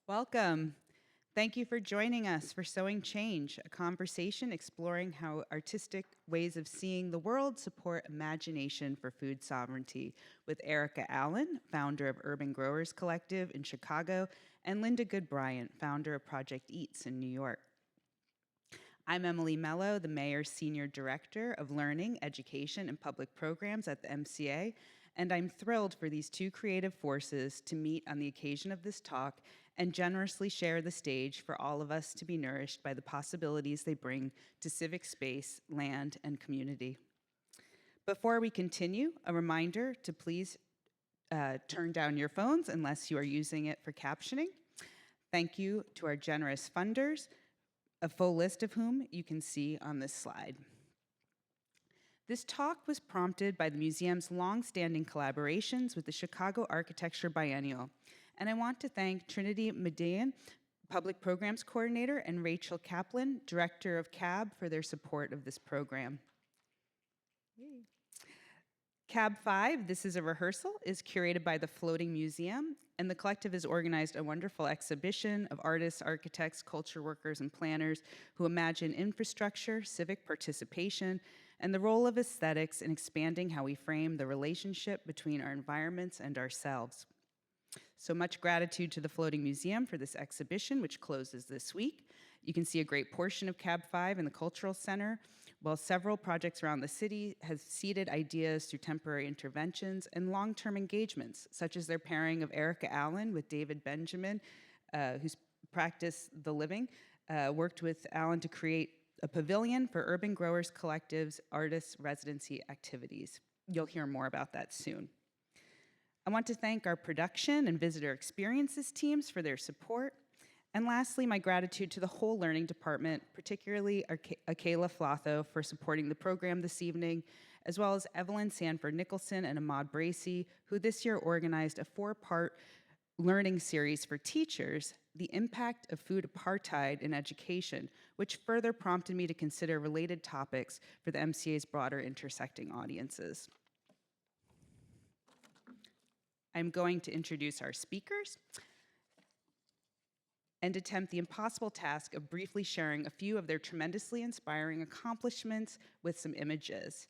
Welcome. Thank you for joining us for Sowing Change, a conversation exploring how artistic ways of seeing the world support imagination for food sovereignty with Erika Allen, founder of Urban Growers Collective in Chicago, and Linda Goode Bryant, founder of Project Eats in New York. I'm Emily Mello, the Mayor's Senior Director of Learning, Education, and Public Programs at the MCA, and I'm thrilled for these two creative forces to meet on the occasion of this talk and generously share the stage for all of us to be nourished by the possibilities they bring to civic space, land, and community. Before we continue, a reminder to please turn down your phones unless you are using it for captioning. Thank you to our generous funders, a full list of whom you can see on this slide. This talk was prompted by the museum's long-standing collaborations with the Chicago Architecture Biennial, and I want to thank Trinity Median, Public Programs Coordinator, and Rachel Kaplan, Director of CAB, for their support of this program. CAB 5, This is a Rehearsal, is curated by the Floating Museum, and the collective has organized a wonderful exhibition of artists, architects, culture workers, and planners who imagine infrastructure, civic participation, and the role of aesthetics in expanding how we frame the relationship between our environments and ourselves. So much gratitude to the Floating Museum for this exhibition, which closes this week. You can see a great portion of CAB 5 in the Cultural Center, while several projects around the city have seeded ideas through temporary interventions and long-term engagements, such as their pairing of Erika Allen with David Benjamin, who's practiced the living, worked with Allen to create a pavilion for Urban Growers Collective's artist residency activities. You'll hear more about that soon. I want to thank our production and visitor experiences teams for their support. And lastly, my gratitude to the whole learning department, particularly Akela Flotho for supporting the program this evening, as well as Evelyn Sanford Nicholson and Ahmad Bracy, who this year organized a 4-part learning series for teachers, The Impact of Food Apartheid in Education, which further prompted me to consider related topics for the MCA's broader intersecting audiences. I'm going to introduce our speakers and attempt the impossible task of briefly sharing a few of their tremendously inspiring accomplishments with some images.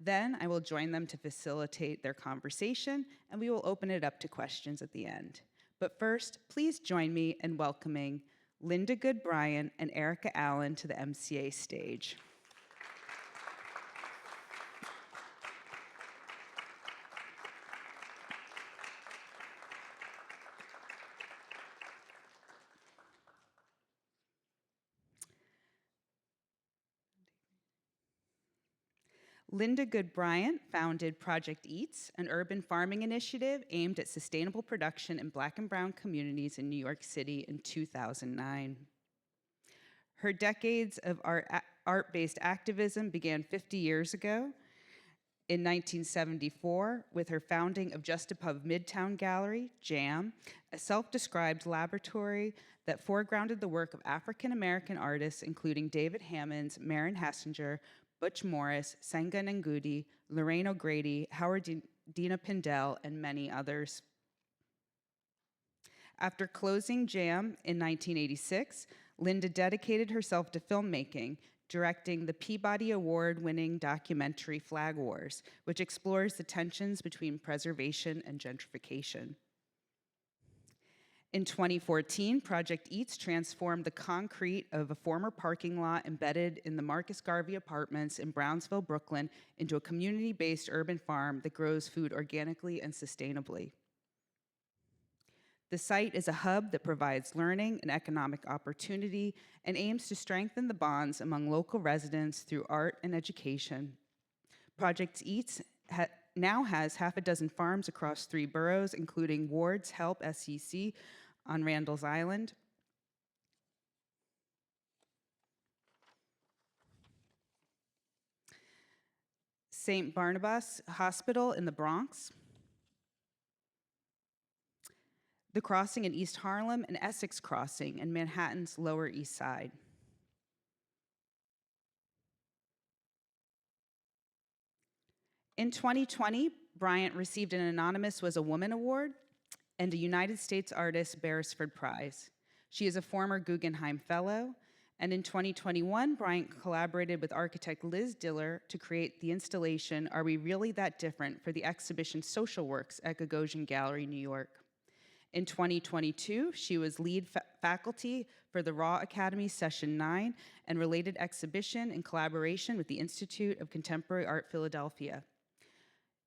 Then I will join them to facilitate their conversation, and we will open it up to questions at the end. But first, please join me in welcoming Linda Goode Bryant and Erika Allen to the MCA stage. Linda Goode Bryant founded Project Eats, an urban farming initiative aimed at sustainable production in Black and Brown communities in New York City in 2009. Her decades of art-based activism began 50 years ago in 1974 with her founding of Just Above Midtown Gallery, JAM, a self-described laboratory that foregrounded the work of African-American artists including David Hammons, Marin Hessinger, Butch Morris, Sengun Ngugi, Lorraine O'Grady, Howard Dina Pindell, and many others. After closing JAM in 1986, Linda dedicated herself to filmmaking, directing the Peabody Award-winning documentary Flag Wars, which explores the tensions between preservation and gentrification. In 2014, Project Eats transformed the concrete of a former parking lot embedded in the Marcus Garvey apartments in Brownsville, Brooklyn, into a community-based urban farm that grows food organically and sustainably. The site is a hub that provides learning and economic opportunity and aims to strengthen the bonds among local residents through art and education. Project Eats now has half a dozen farms across 3 boroughs, including Ward's Help SEC on Randall's Island, St. Barnabas Hospital in the Bronx, the Crossing in East Harlem, and Essex Crossing in Manhattan's Lower East Side. In 2020, Bryant received an anonymous Was a Woman Award and a United States Artist Beresford Prize. She is a former Guggenheim Fellow, and in 2021, Bryant collaborated with architect Liz Diller to create the installation, Are We Really That Different, for the exhibition Social Works at Gagosian Gallery, New York. In 2022, she was lead faculty for the Raw Academy Session 9 and related exhibition in collaboration with the Institute of Contemporary Art Philadelphia.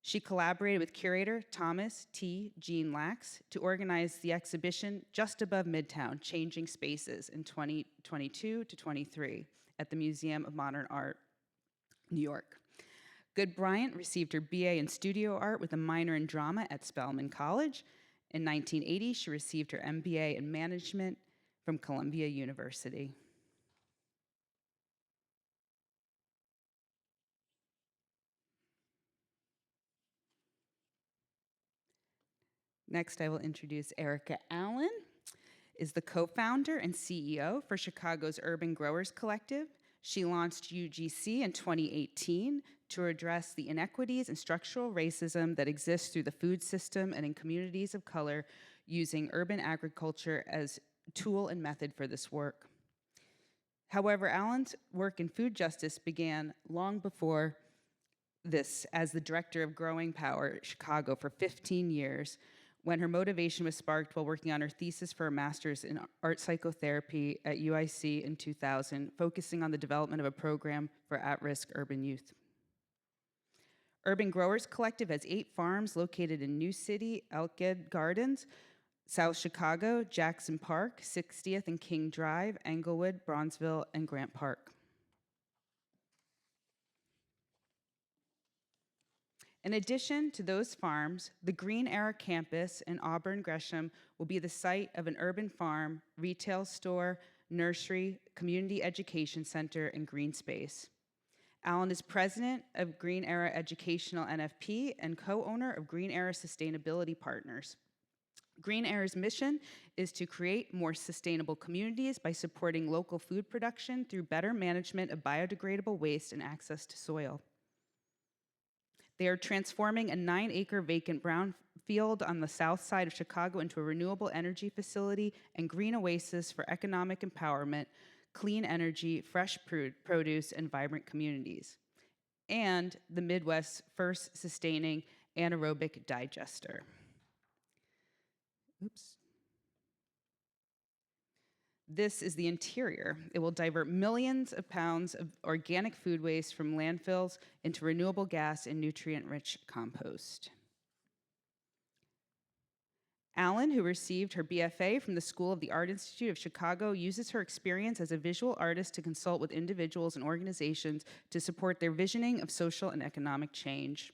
She collaborated with curator Thomas T. Jean Lax to organize the exhibition Just Above Midtown, Changing Spaces in 2022 to 23 at the Museum of Modern Art, New York. Goode Bryant received her BA in studio art with a minor in drama at Spelman College. In 1980, she received her MBA in management from Columbia University. Next, I will introduce Erika Allen, is the co-founder and CEO for Chicago's Urban Growers Collective. She launched UGC in 2018 to address the inequities and structural racism that exists through the food system and in communities of color, using urban agriculture as tool and method for this work. However, Allen's work in food justice began long before this as the director of Growing Power Chicago for 15 years, when her motivation was sparked while working on her thesis for a master's in art psychotherapy at UIC in 2000, focusing on the development of a program for at-risk urban youth. Urban Growers Collective has 8 farms located in New City, Elkhead Gardens, South Chicago, Jackson Park, 60th and King Drive, Englewood, Bronzeville, and Grant Park. In addition to those farms, the Green Era campus in Auburn Gresham will be the site of an urban farm, retail store, nursery, community education center, and green space. Allen is president of Green Era Educational NFP and co-owner of Green Era Sustainability Partners. Green Era's mission is to create more sustainable communities by supporting local food production through better management of biodegradable waste and access to soil. They are transforming a 9-acre vacant brownfield on the south side of Chicago into a renewable energy facility and green oasis for economic empowerment, clean energy, fresh produce, and vibrant communities, and the Midwest's first sustaining anaerobic digester. Oops. This is the interior. It will divert millions of pounds of organic food waste from landfills into renewable gas and nutrient-rich compost. Allen, who received her BFA from the School of the Art Institute of Chicago, uses her experience as a visual artist to consult with individuals and organizations to support their visioning of social and economic change.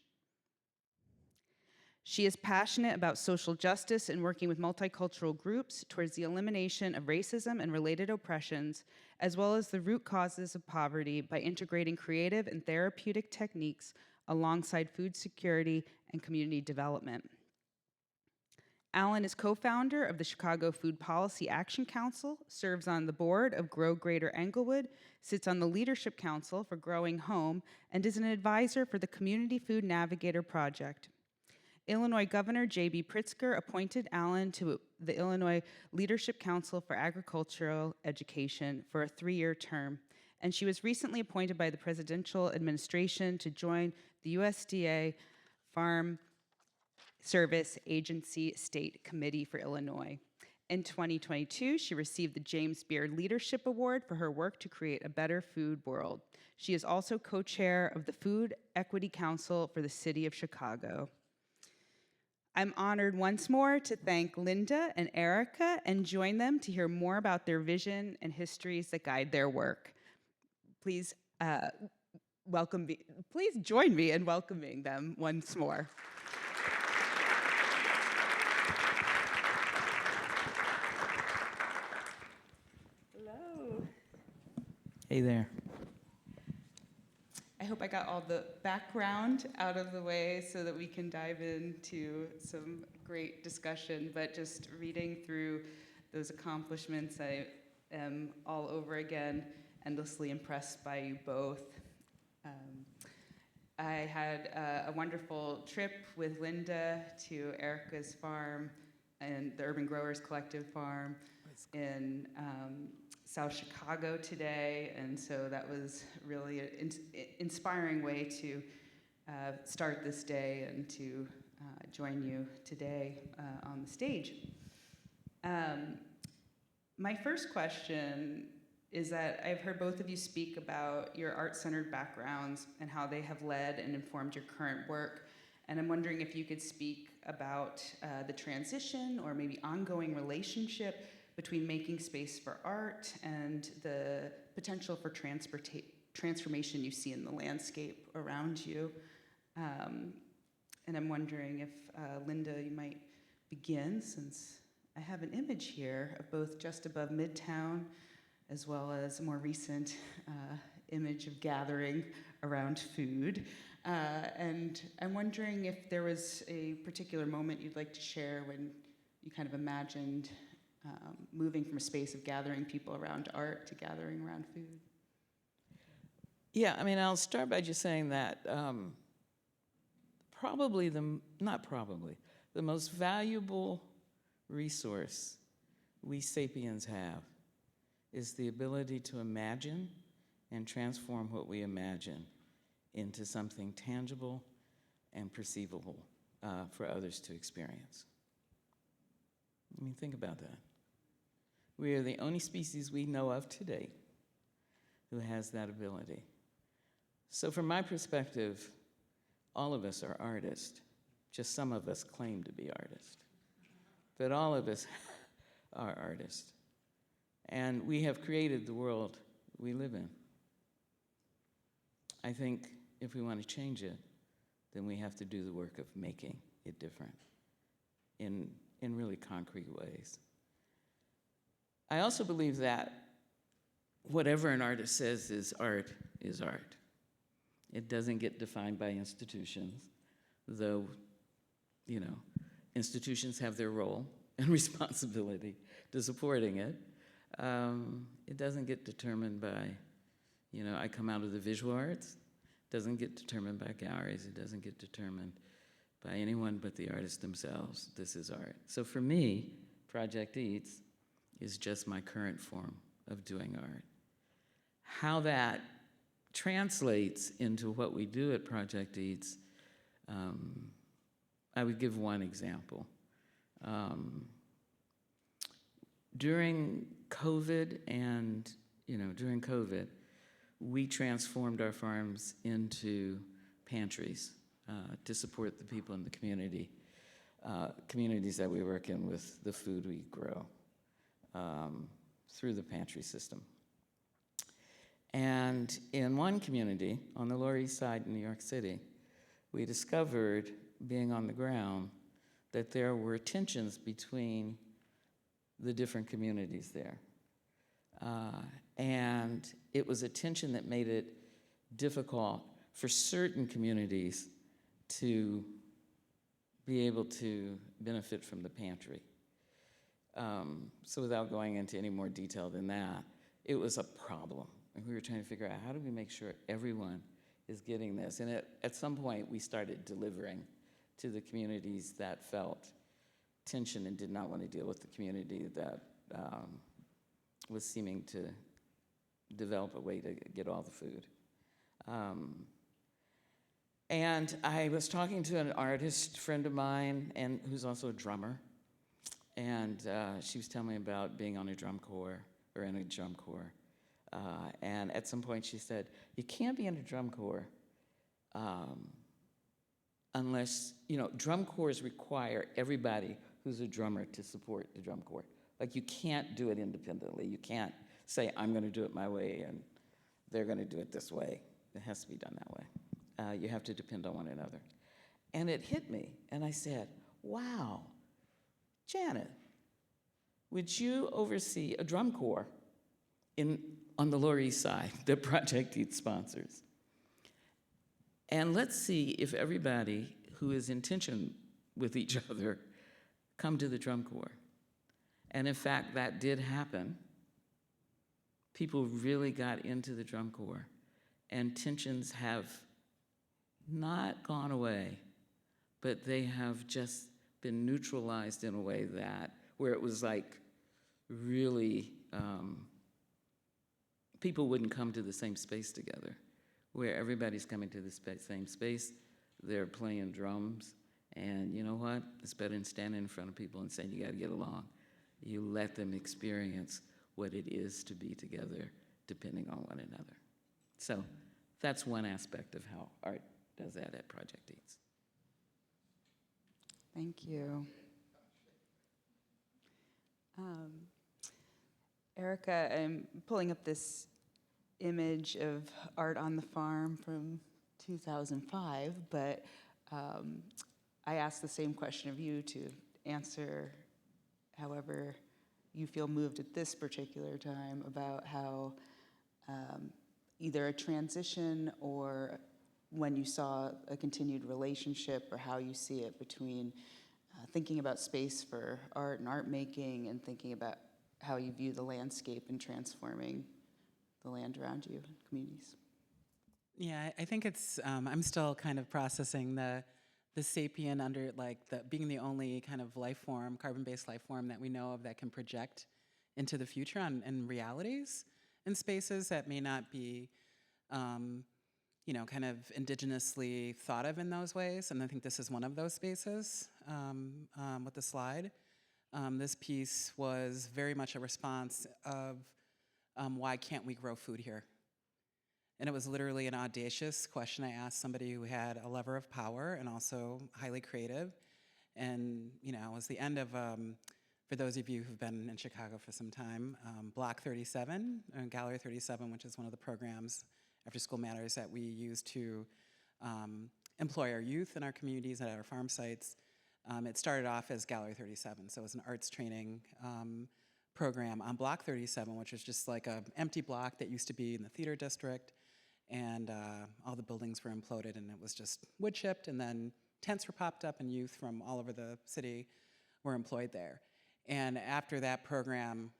She is passionate about social justice and working with multicultural groups towards the elimination of racism and related oppressions, as well as the root causes of poverty by integrating creative and therapeutic techniques alongside food security and community development. Allen is co-founder of the Chicago Food Policy Action Council, serves on the board of Grow Greater Englewood, sits on the Leadership Council for Growing Home, and is an advisor for the Community Food Navigator Project. Illinois Governor J.B. Pritzker appointed Allen to the Illinois Leadership Council for Agricultural Education for a 3-year term, and she was recently appointed by the presidential administration to join the USDA Farm Service Agency State Committee for Illinois. In 2022, she received the James Beard Leadership Award for her work to create a better food world. She is also co-chair of the Food Equity Council for the City of Chicago. I'm honored once more to thank Linda and Erika and join them to hear more about their vision and histories that guide their work. Please please join me in welcoming them once more. Hello. Hey there. I hope I got all the background out of the way so that we can dive into some great discussion, but just reading through those accomplishments, I am all over again endlessly impressed by you both. I had a wonderful trip with Linda to Erika's farm and the Urban Growers Collective farm. in South Chicago today, and so that was really an inspiring way to start this day and to join you today on the stage. My first question is that I've heard both of you speak about your art-centered backgrounds and how they have led and informed your current work. And I'm wondering if you could speak about the transition or maybe ongoing relationship between making space for art and the potential for transformation you see in the landscape around you. And I'm wondering if, Linda, you might begin, since I have an image here of both just above Midtown as well as a more recent image of gathering around food. And I'm wondering if there was a particular moment you'd like to share when you kind of imagined moving from a space of gathering people around art to gathering around food. Yeah, I mean, I'll start by just saying that the most valuable resource we sapiens have is the ability to imagine and transform what we imagine into something tangible and perceivable for others to experience. I mean, think about that. We are the only species we know of today who has that ability. So from my perspective, all of us are artists. Just some of us claim to be artists. But all of us are artists. And we have created the world we live in. I think if we want to change it, then we have to do the work of making it different in really concrete ways. I also believe that whatever an artist says is art is art. It doesn't get defined by institutions, though, you know, institutions have their role and responsibility to supporting it. It doesn't get determined by, you know, I come out of the visual arts. It doesn't get determined by galleries. It doesn't get determined by anyone but the artists themselves. This is art. So for me, Project Eats is just my current form of doing art. How that translates into what we do at Project Eats, I would give one example. During COVID, we transformed our farms into pantries to support the people in the community, communities that we work in with the food we grow through the pantry system. And in one community, on the Lower East Side in New York City, we discovered, being on the ground, that there were tensions between the different communities there. And it was a tension that made it difficult for certain communities to be able to benefit from the pantry. So without going into any more detail than that, it was a problem. And we were trying to figure out, how do we make sure everyone is getting this? And at some point, we started delivering to the communities that felt tension and did not want to deal with the community that was seeming to develop a way to get all the food. And I was talking to an artist friend of mine, and who's also a drummer, and she was telling me about being on a drum corps, or in a drum corps. And at some point she said, you can't be in a drum corps unless, you know, drum corps require everybody who's a drummer to support the drum corps. Like, you can't do it independently. You can't say, I'm going to do it my way, and they're going to do it this way. It has to be done that way. You have to depend on one another. And it hit me, and I said, wow, Janet, would you oversee a drum corps on the Lower East Side that Project Eats sponsors? And let's see if everybody who is in tension with each other come to the drum corps. And in fact, that did happen. People really got into the drum corps, and tensions have not gone away, but they have just been neutralized in a way that, where it was like really, people wouldn't come to the same space together, where everybody's coming to the same space, they're playing drums, and you know what? It's better than standing in front of people and saying you got to get along. You let them experience what it is to be together, depending on one another. So that's one aspect of how art does that at Project Eats. Thank you. Erika, I'm pulling up this image of art on the farm from 2005, but I asked the same question of you to answer however you feel moved at this particular time about how either a transition or when you saw a continued relationship or how you see it between thinking about space for art and art making and thinking about how you view the landscape and transforming the land around you and communities. Yeah, I think it's, I'm still kind of processing the sapien under, like, being the only kind of life form, carbon-based life form that we know of that can project into the future and realities in spaces that may not be, you know, kind of indigenously thought of in those ways. And I think this is one of those spaces with the slide. This piece was very much a response of why can't we grow food here? And it was literally an audacious question I asked somebody who had a lever of power and also highly creative. And, you know, it was the end of, for those of you who've been in Chicago for some time, Block 37, Gallery 37, which is one of the programs, After School Matters, that we use to employ our youth in our communities and at our farm sites. It started off as Gallery 37, so it was an arts training program on Block 37, which was just like an empty block that used to be in the theater district, and all the buildings were imploded, and it was just wood chipped, and then tents were popped up, and youth from all over the city were employed there. And after that program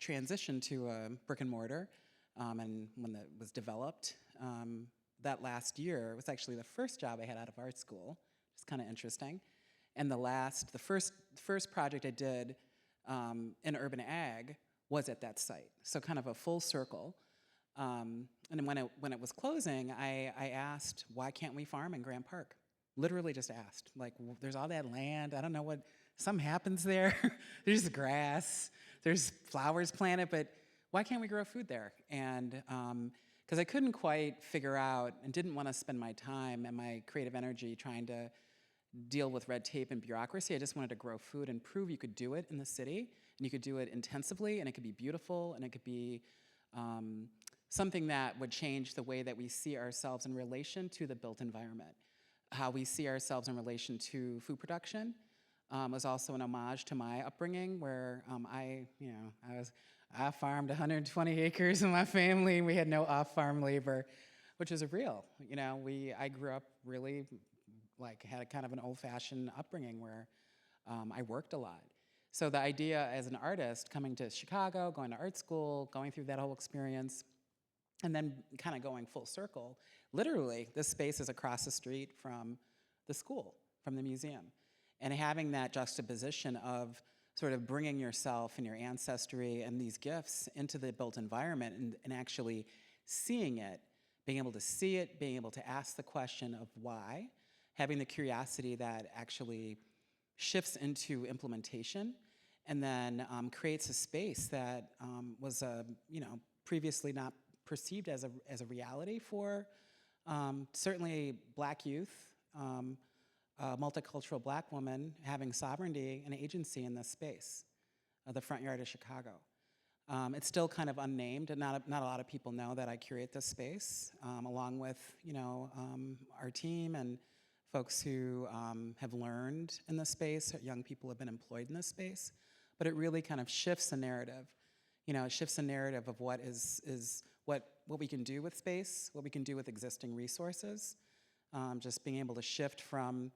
transitioned to a brick and mortar, and when that was developed, that last year, it was actually the first job I had out of art school, which is kind of interesting. And the first project I did in urban ag was at that site. So kind of a full circle. And when it was closing, I asked, why can't we farm in Grant Park? Literally just asked. Like, there's all that land. I don't know what, something happens there. There's grass. There's flowers planted, but why can't we grow food there? And because I couldn't quite figure out and didn't want to spend my time and my creative energy trying to deal with red tape and bureaucracy. I just wanted to grow food and prove you could do it in the city, and you could do it intensively, and it could be beautiful, and it could be something that would change the way that we see ourselves in relation to the built environment. How we see ourselves in relation to food production was also an homage to my upbringing, where I farmed 120 acres in my family. We had no off-farm labor, which is real. You know, I grew up really, like, had a kind of an old-fashioned upbringing where I worked a lot. So the idea as an artist, coming to Chicago, going to art school, going through that whole experience, and then kind of going full circle, literally, this space is across the street from the school, from the museum. And having that juxtaposition of sort of bringing yourself and your ancestry and these gifts into the built environment and actually seeing it, being able to see it, being able to ask the question of why, having the curiosity that actually shifts into implementation, and then creates a space that was previously not perceived as a reality for certainly Black youth, multicultural Black woman having sovereignty and agency in this space, the front yard of Chicago. It's still kind of unnamed, and not a lot of people know that I curate this space, along with our team and folks who have learned in this space. Young people have been employed in this space, but it really kind of shifts the narrative. You know, it shifts the narrative of what what we can do with space, what we can do with existing resources. Just being able to shift from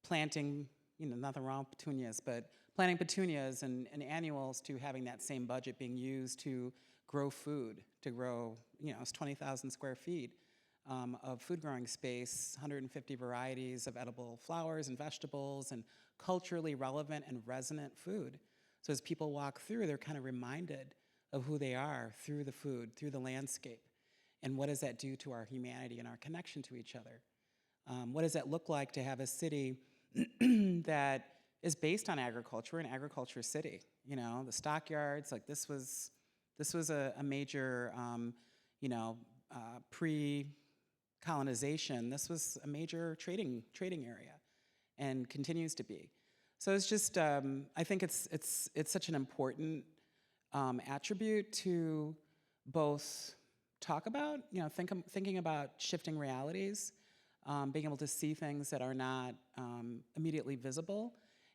planting, nothing wrong with petunias, but planting petunias and annuals to having that same budget being used to grow food, to grow, it's 20,000 square feet of food growing space, 150 varieties of edible flowers and vegetables and culturally relevant and resonant food. So as people walk through, they're kind of reminded of who they are through the food, through the landscape. And what does that do to our humanity and our connection to each other? What does that look like to have a city that is based on agriculture, an agriculture city? You know, the stockyards, like this was a major, pre-colonization. This was a major trading area, and continues to be. So it's just, I think it's such an important attribute to both talk about, thinking about shifting realities, being able to see things that are not immediately visible,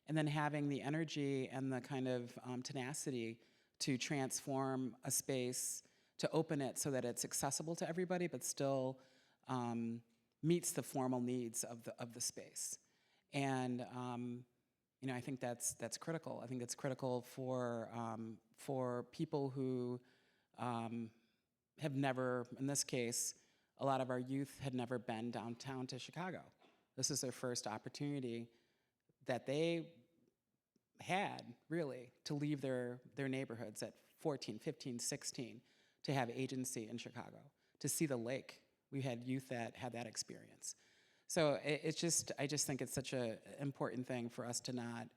and then having the energy and the kind of tenacity to transform a space, to open it so that it's accessible to everybody, but still meets the formal needs of the space. And I think that's critical. I think it's critical for people who have never, in this case, a lot of our youth had never been downtown to Chicago. This is their first opportunity that they had, really, to leave their neighborhoods at 14, 15, 16, to have agency in Chicago, to see the lake. We had youth that had that experience. So I just think it's such an important thing for us to not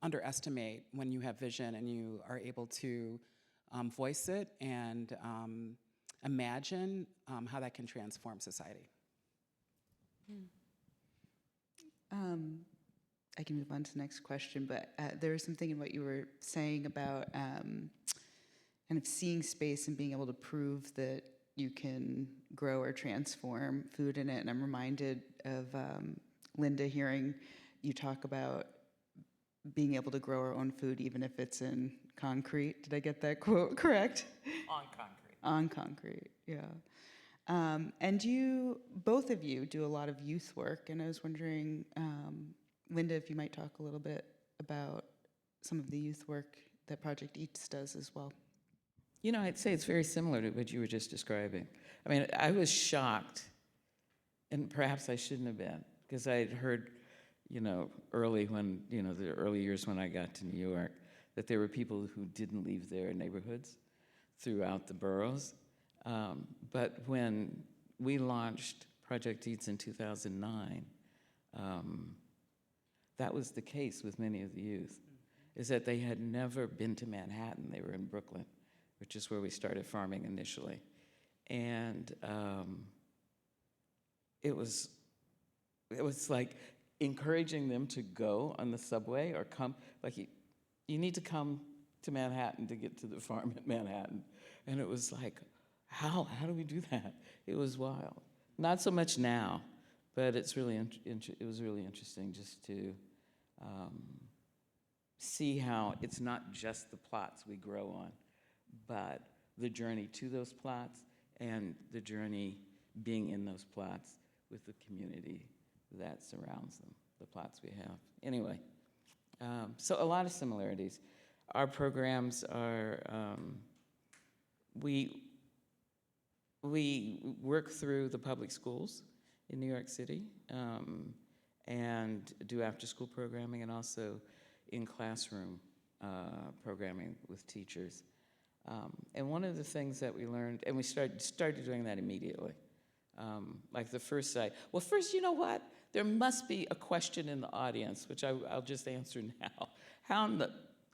underestimate when you have vision and you are able to voice it and imagine how that can transform society. I can move on to the next question, but there was something in what you were saying about kind of seeing space and being able to prove that you can grow or transform food in it. And I'm reminded of Linda hearing you talk about being able to grow our own food even if it's in concrete. Did I get that quote correct? On concrete. On concrete, yeah. And both of you do a lot of youth work, and I was wondering, Linda, if you might talk a little bit about some of the youth work that Project Eats does as well. You know, I'd say it's very similar to what you were just describing. I mean, I was shocked, and perhaps I shouldn't have been, because I had heard, early when, the early years when I got to New York, that there were people who didn't leave their neighborhoods throughout the boroughs. But when we launched Project Eats in 2009, that was the case with many of the youth, is that they had never been to Manhattan. They were in Brooklyn, which is where we started farming initially. And it was like encouraging them to go on the subway or come, like you need to come to Manhattan to get to the farm at Manhattan. And it was like, how do we do that? It was wild. Not so much now, but it's really it was really interesting just to see how it's not just the plots we grow on, but the journey to those plots and the journey being in those plots with the community that surrounds them, the plots we have. Anyway, so a lot of similarities. Our programs are, we work through the public schools in New York City and do after-school programming, and also in classroom programming with teachers. And one of the things that we learned, and we started doing that immediately, like the first side. Well, first, you know what? There must be a question in the audience, which I'll just answer now.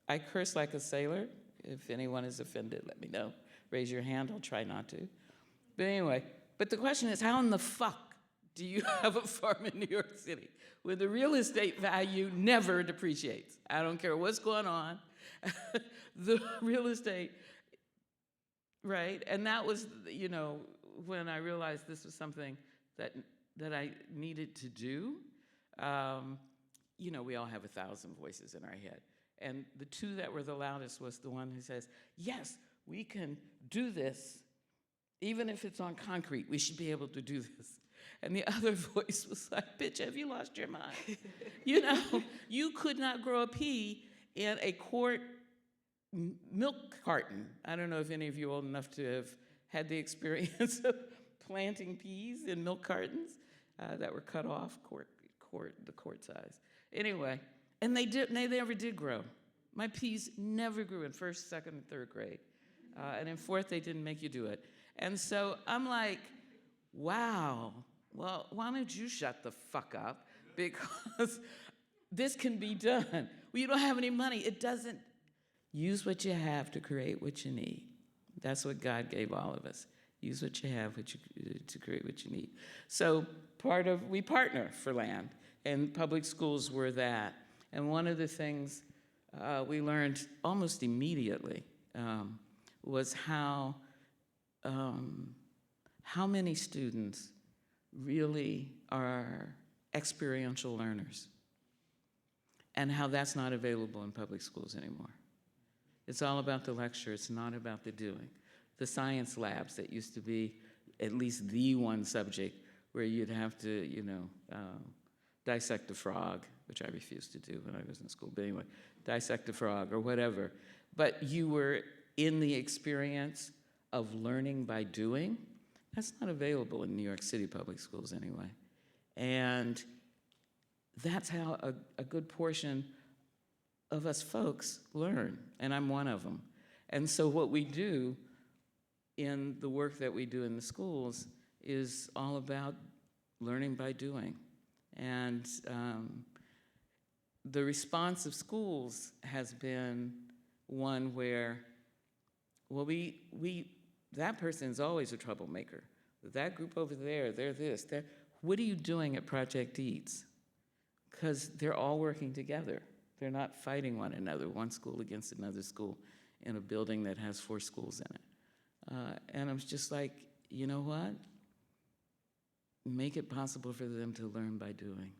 I curse like a sailor. If anyone is offended, let me know. Raise your hand. I'll try not to. But anyway, the question is, how in the fuck do you have a farm in New York City where the real estate value never depreciates? I don't care what's going on. The real estate, right? And that was, when I realized this was something that I needed to do. We all have 1,000 voices in our head. And the two that were the loudest was the one who says, yes, we can do this. Even if it's on concrete, we should be able to do this. And the other voice was like, bitch, have you lost your mind? You could not grow a pea in a quart milk carton. I don't know if any of you are old enough to have had the experience of planting peas in milk cartons that were cut off, the quart size. Anyway, and they never did grow. My peas never grew in first, second, and third grade. And in fourth, they didn't make you do it. And so I'm like, wow, well, why don't you shut the fuck up? Because this can be done. Well, you don't have any money. It doesn't. Use what you have to create what you need. That's what God gave all of us. Use what you have to create what you need. So we partner for land, and public schools were that. And one of the things we learned almost immediately was how many students really are experiential learners, and how that's not available in public schools anymore. It's all about the lecture. It's not about the doing. The science labs that used to be at least the one subject where you'd have to, dissect a frog, which I refused to do when I was in school, but anyway, dissect a frog or whatever. But you were in the experience of learning by doing. That's not available in New York City public schools anyway. And that's how a good portion of us folks learn, and I'm one of them. And so what we do in the work that we do in the schools is all about learning by doing. And the response of schools has been one where, well, that person's always a troublemaker. That group over there, they're this. What are you doing at Project EATS? Because they're all working together. They're not fighting one another, one school against another school in a building that has 4 schools in it. And I was just like, you know what? Make it possible for them to learn by doing,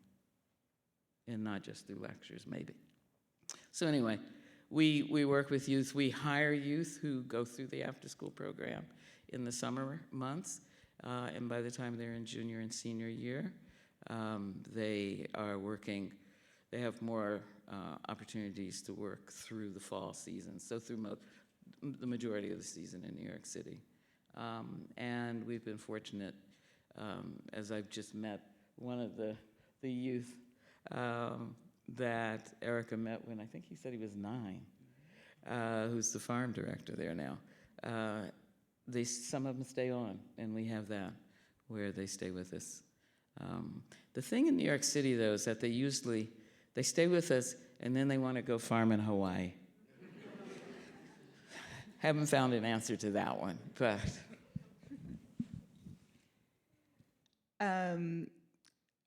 and not just through lectures, maybe. So anyway, we work with youth. We hire youth who go through the after-school program in the summer months, and by the time they're in junior and senior year, they are working. They have more opportunities to work through the fall season, so through the majority of the season in New York City. And we've been fortunate, as I've just met one of the youth that Erika met when I think he said he was 9, who's the farm director there now. Some of them stay on, and we have that, where they stay with us. The thing in New York City, though, is that they stay with us, and then they want to go farm in Hawaii. Haven't found an answer to that one, but.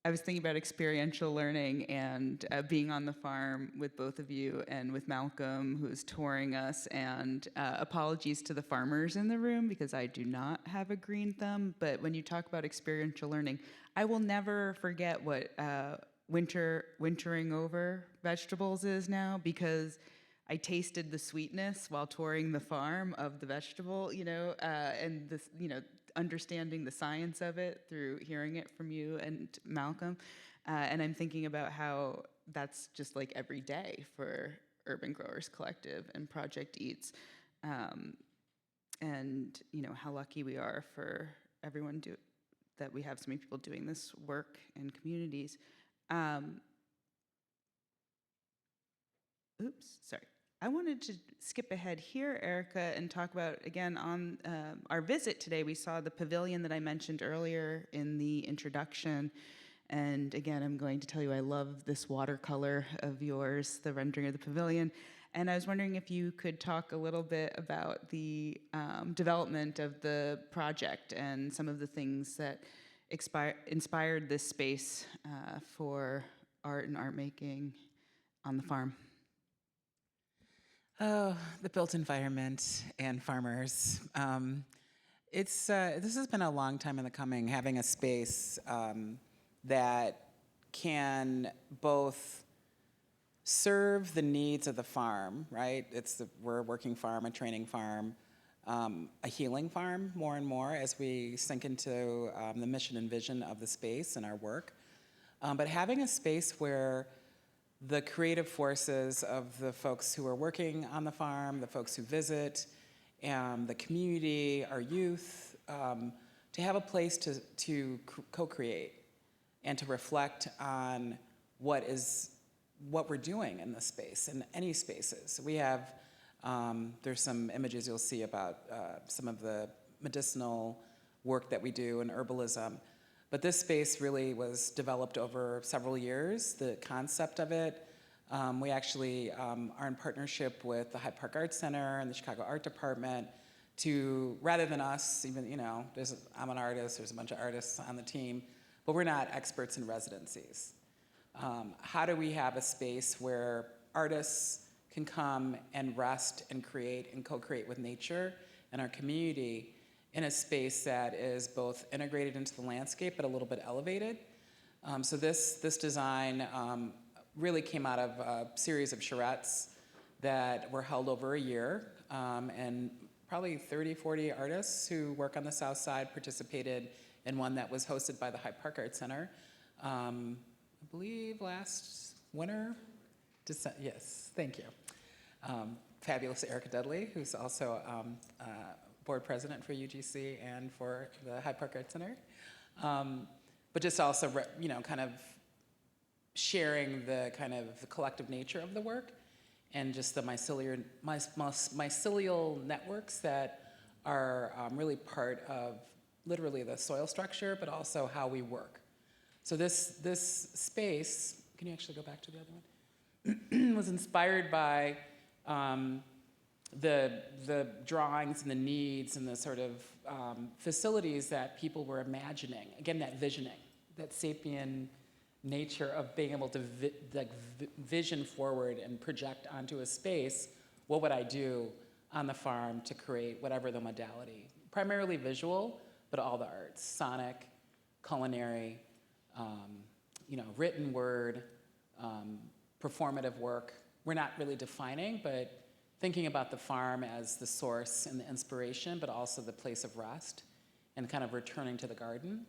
I was thinking about experiential learning and being on the farm with both of you and with Malcolm, who's touring us, and apologies to the farmers in the room because I do not have a green thumb, but when you talk about experiential learning, I will never forget what wintering over vegetables is now, because I tasted the sweetness while touring the farm of the vegetable, and this, understanding the science of it through hearing it from you and Malcolm. And I'm thinking about how that's just like every day for Urban Growers Collective and Project EATS. And, how lucky we are for everyone that we have so many people doing this work in communities. Sorry. I wanted to skip ahead here, Erika, and talk about, again, on our visit today, we saw the pavilion that I mentioned earlier in the introduction. And again, I'm going to tell you I love this watercolor of yours, the rendering of the pavilion. And I was wondering if you could talk a little bit about the development of the project and some of the things that inspired this space for art and art making on the farm. Oh, the built environment and farmers. This has been a long time in the coming, having a space that can both serve the needs of the farm, right? We're a working farm, a training farm, a healing farm more and more as we sink into the mission and vision of the space and our work. But having a space where the creative forces of the folks who are working on the farm, the folks who visit, the community, our youth, to have a place to co-create and to reflect on what is what we're doing in this space, in any spaces. We have, there's some images you'll see about some of the medicinal work that we do in herbalism. But this space really was developed over several years, the concept of it. We actually are in partnership with the Hyde Park Art Center and the Chicago Art Department to, rather than us, even, you know, I'm an artist, there's a bunch of artists on the team, but we're not experts in residencies. How do we have a space where artists can come and rest and create and co-create with nature and our community in a space that is both integrated into the landscape but a little bit elevated? So this design really came out of a series of charrettes that were held over a year, and probably 30, 40 artists who work on the South Side participated in one that was hosted by the Hyde Park Art Center. I believe last winter, yes, thank you. Fabulous Erika Dudley, who's also board president for UGC and for the Hyde Park Art Center. But just also, you know, kind of sharing the kind of the collective nature of the work and just the mycelial networks that are really part of literally the soil structure, but also how we work. So this space, can you actually go back to the other one? Was inspired by the drawings and the needs and the sort of facilities that people were imagining. Again, that visioning, that sapient nature of being able to vision forward and project onto a space. What would I do on the farm to create whatever the modality? Primarily visual, but all the arts, sonic, culinary, you know, written word, performative work. We're not really defining, but thinking about the farm as the source and the inspiration, but also the place of rest and kind of returning to the garden.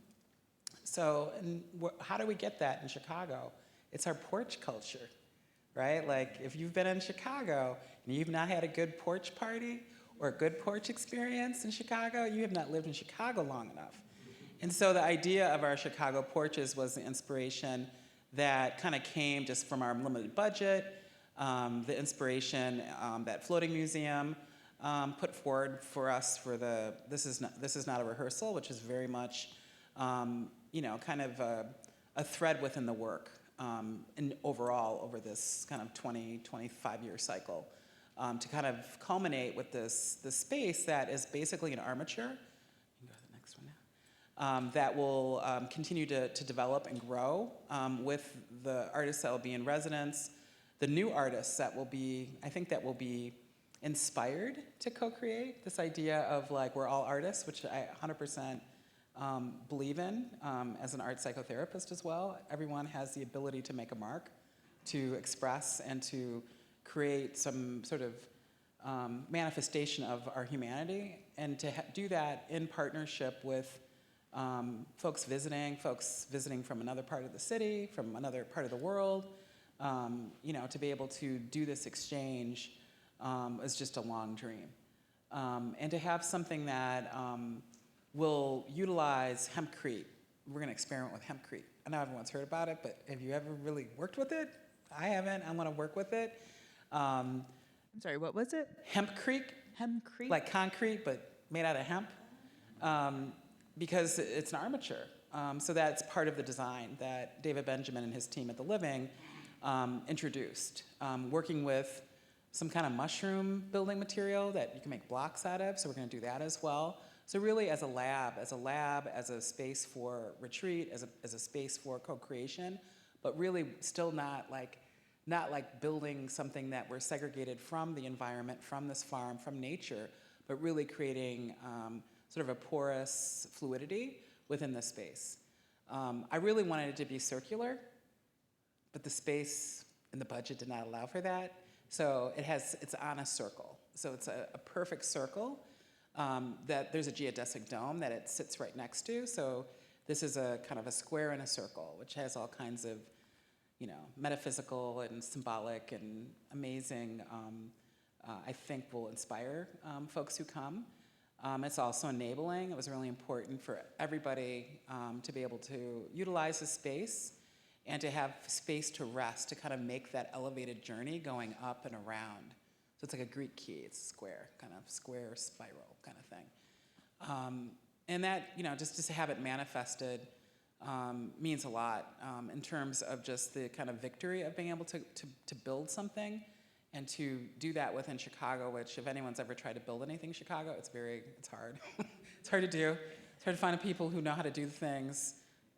So, and how do we get that in Chicago? It's our porch culture, right? Like, if you've been in Chicago and you've not had a good porch party or a good porch experience in Chicago, you have not lived in Chicago long enough. And so the idea of our Chicago porches was the inspiration that kind of came just from our limited budget, the inspiration that Floating Museum put forward for us for the This Is Not a Rehearsal, which is very much, you know, kind of a thread within the work and overall over this kind of 20, 25-year cycle to kind of culminate with this space that is basically an armature. You can go to the next one now. That will continue to develop and grow with the artists that will be in residence, the new artists that will be, I think that will be inspired to co-create this idea of like we're all artists, which I 100% believe in as an art psychotherapist as well. Everyone has the ability to make a mark, to express and to create some sort of manifestation of our humanity, and to do that in partnership with folks visiting from another part of the city, from another part of the world. You know, to be able to do this exchange is just a long dream. And to have something that will utilize hempcrete. We're going to experiment with hempcrete. I know everyone's heard about it, but have you ever really worked with it? I haven't. I want to work with it. I'm sorry, what was it? Hempcrete. Hempcrete? Like concrete, but made out of hemp. Because it's an armature. So that's part of the design that David Benjamin and his team at The Living introduced. Working with some kind of mushroom building material that you can make blocks out of, so we're going to do that as well. So really as a lab, as a space for retreat, as a space for co-creation, but really still not like building something that we're segregated from the environment, from this farm, from nature, but really creating sort of a porous fluidity within the space. I really wanted it to be circular, but the space and the budget did not allow for that. So it's on a circle. So it's a perfect circle that there's a geodesic dome that it sits right next to. So this is a kind of a square in a circle, which has all kinds of, you know, metaphysical and symbolic and amazing, I think will inspire folks who come. It's also enabling. It was really important for everybody to be able to utilize the space and to have space to rest, to kind of make that elevated journey going up and around. So it's like a Greek key, it's square, kind of square spiral kind of thing. And that, just to have it manifested means a lot in terms of just the kind of victory of being able to build something and to do that within Chicago, which if anyone's ever tried to build anything in Chicago, it's hard. It's hard to do. It's hard to find people who know how to do things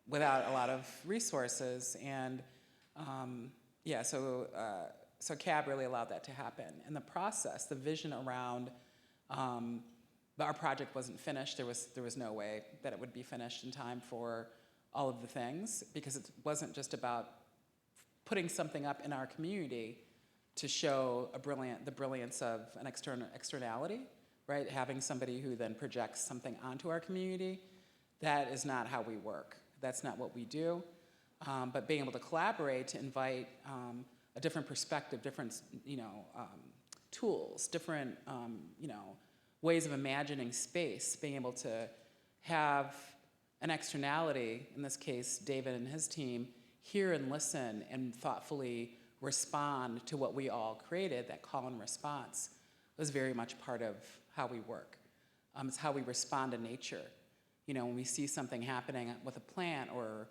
without a lot of resources. And so CAB really allowed that to happen. And the process, the vision around our project wasn't finished. There was no way that it would be finished in time for all of the things, because it wasn't just about putting something up in our community to show the brilliance of an externality, right? Having somebody who then projects something onto our community. That is not how we work. That's not what we do. But being able to collaborate, to invite a different perspective, different tools, different ways of imagining space, being able to have an externality, in this case, David and his team, hear and listen and thoughtfully respond to what we all created, that call and response, was very much part of how we work. It's how we respond to nature. When we see something happening with a plant or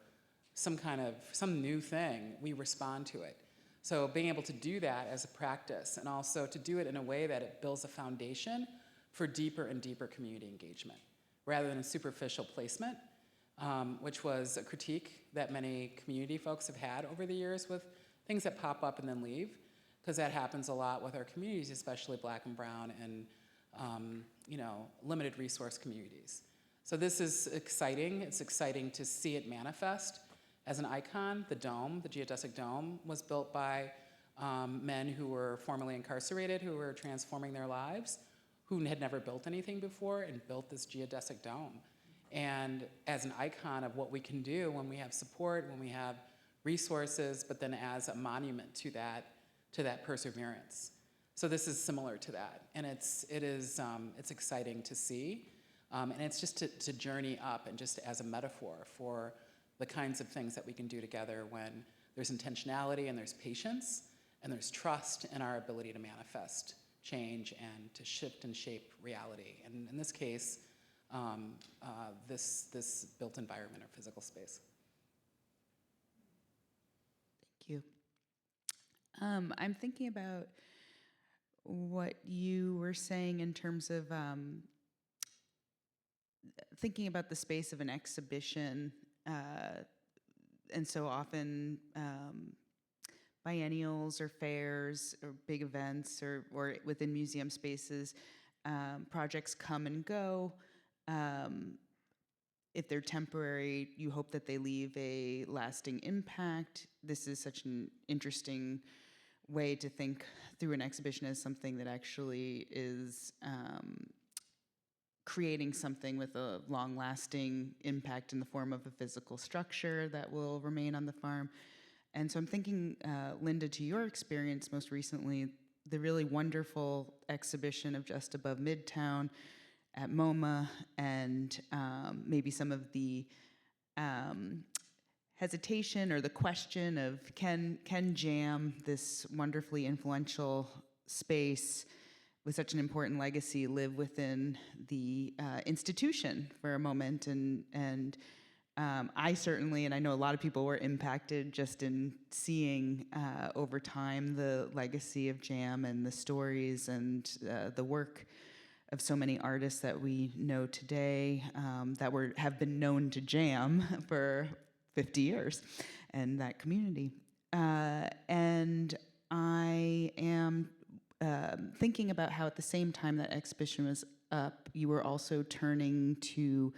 some new thing, we respond to it. So being able to do that as a practice, and also to do it in a way that it builds a foundation for deeper and deeper community engagement, rather than superficial placement, which was a critique that many community folks have had over the years with things that pop up and then leave, because that happens a lot with our communities, especially Black and Brown and limited resource communities. So this is exciting. It's exciting to see it manifest as an icon. The dome, the geodesic dome, was built by men who were formerly incarcerated, who were transforming their lives, who had never built anything before, and built this geodesic dome. And as an icon of what we can do when we have support, when we have resources, but then as a monument to that perseverance. So this is similar to that, and it's exciting to see, and it's just to journey up, and just as a metaphor for the kinds of things that we can do together when there's intentionality and there's patience and there's trust in our ability to manifest change and to shift and shape reality. And in this case, this built environment or physical space. Thank you. I'm thinking about what you were saying in terms of thinking about the space of an exhibition, and so often biennials or fairs or big events or within museum spaces, projects come and go. If they're temporary, you hope that they leave a lasting impact. This is such an interesting way to think through an exhibition as something that actually is creating something with a long-lasting impact in the form of a physical structure that will remain on the farm. And so I'm thinking, Linda, to your experience most recently, the really wonderful exhibition of Just Above Midtown at MoMA, and maybe some of the hesitation or the question of can JAM, this wonderfully influential space with such an important legacy, live within the institution for a moment? And I certainly, and I know a lot of people were impacted just in seeing over time the legacy of JAM and the stories and the work of so many artists that we know today that have been known to JAM for 50 years and that community. And I am thinking about how at the same time that exhibition was up, you were also turning to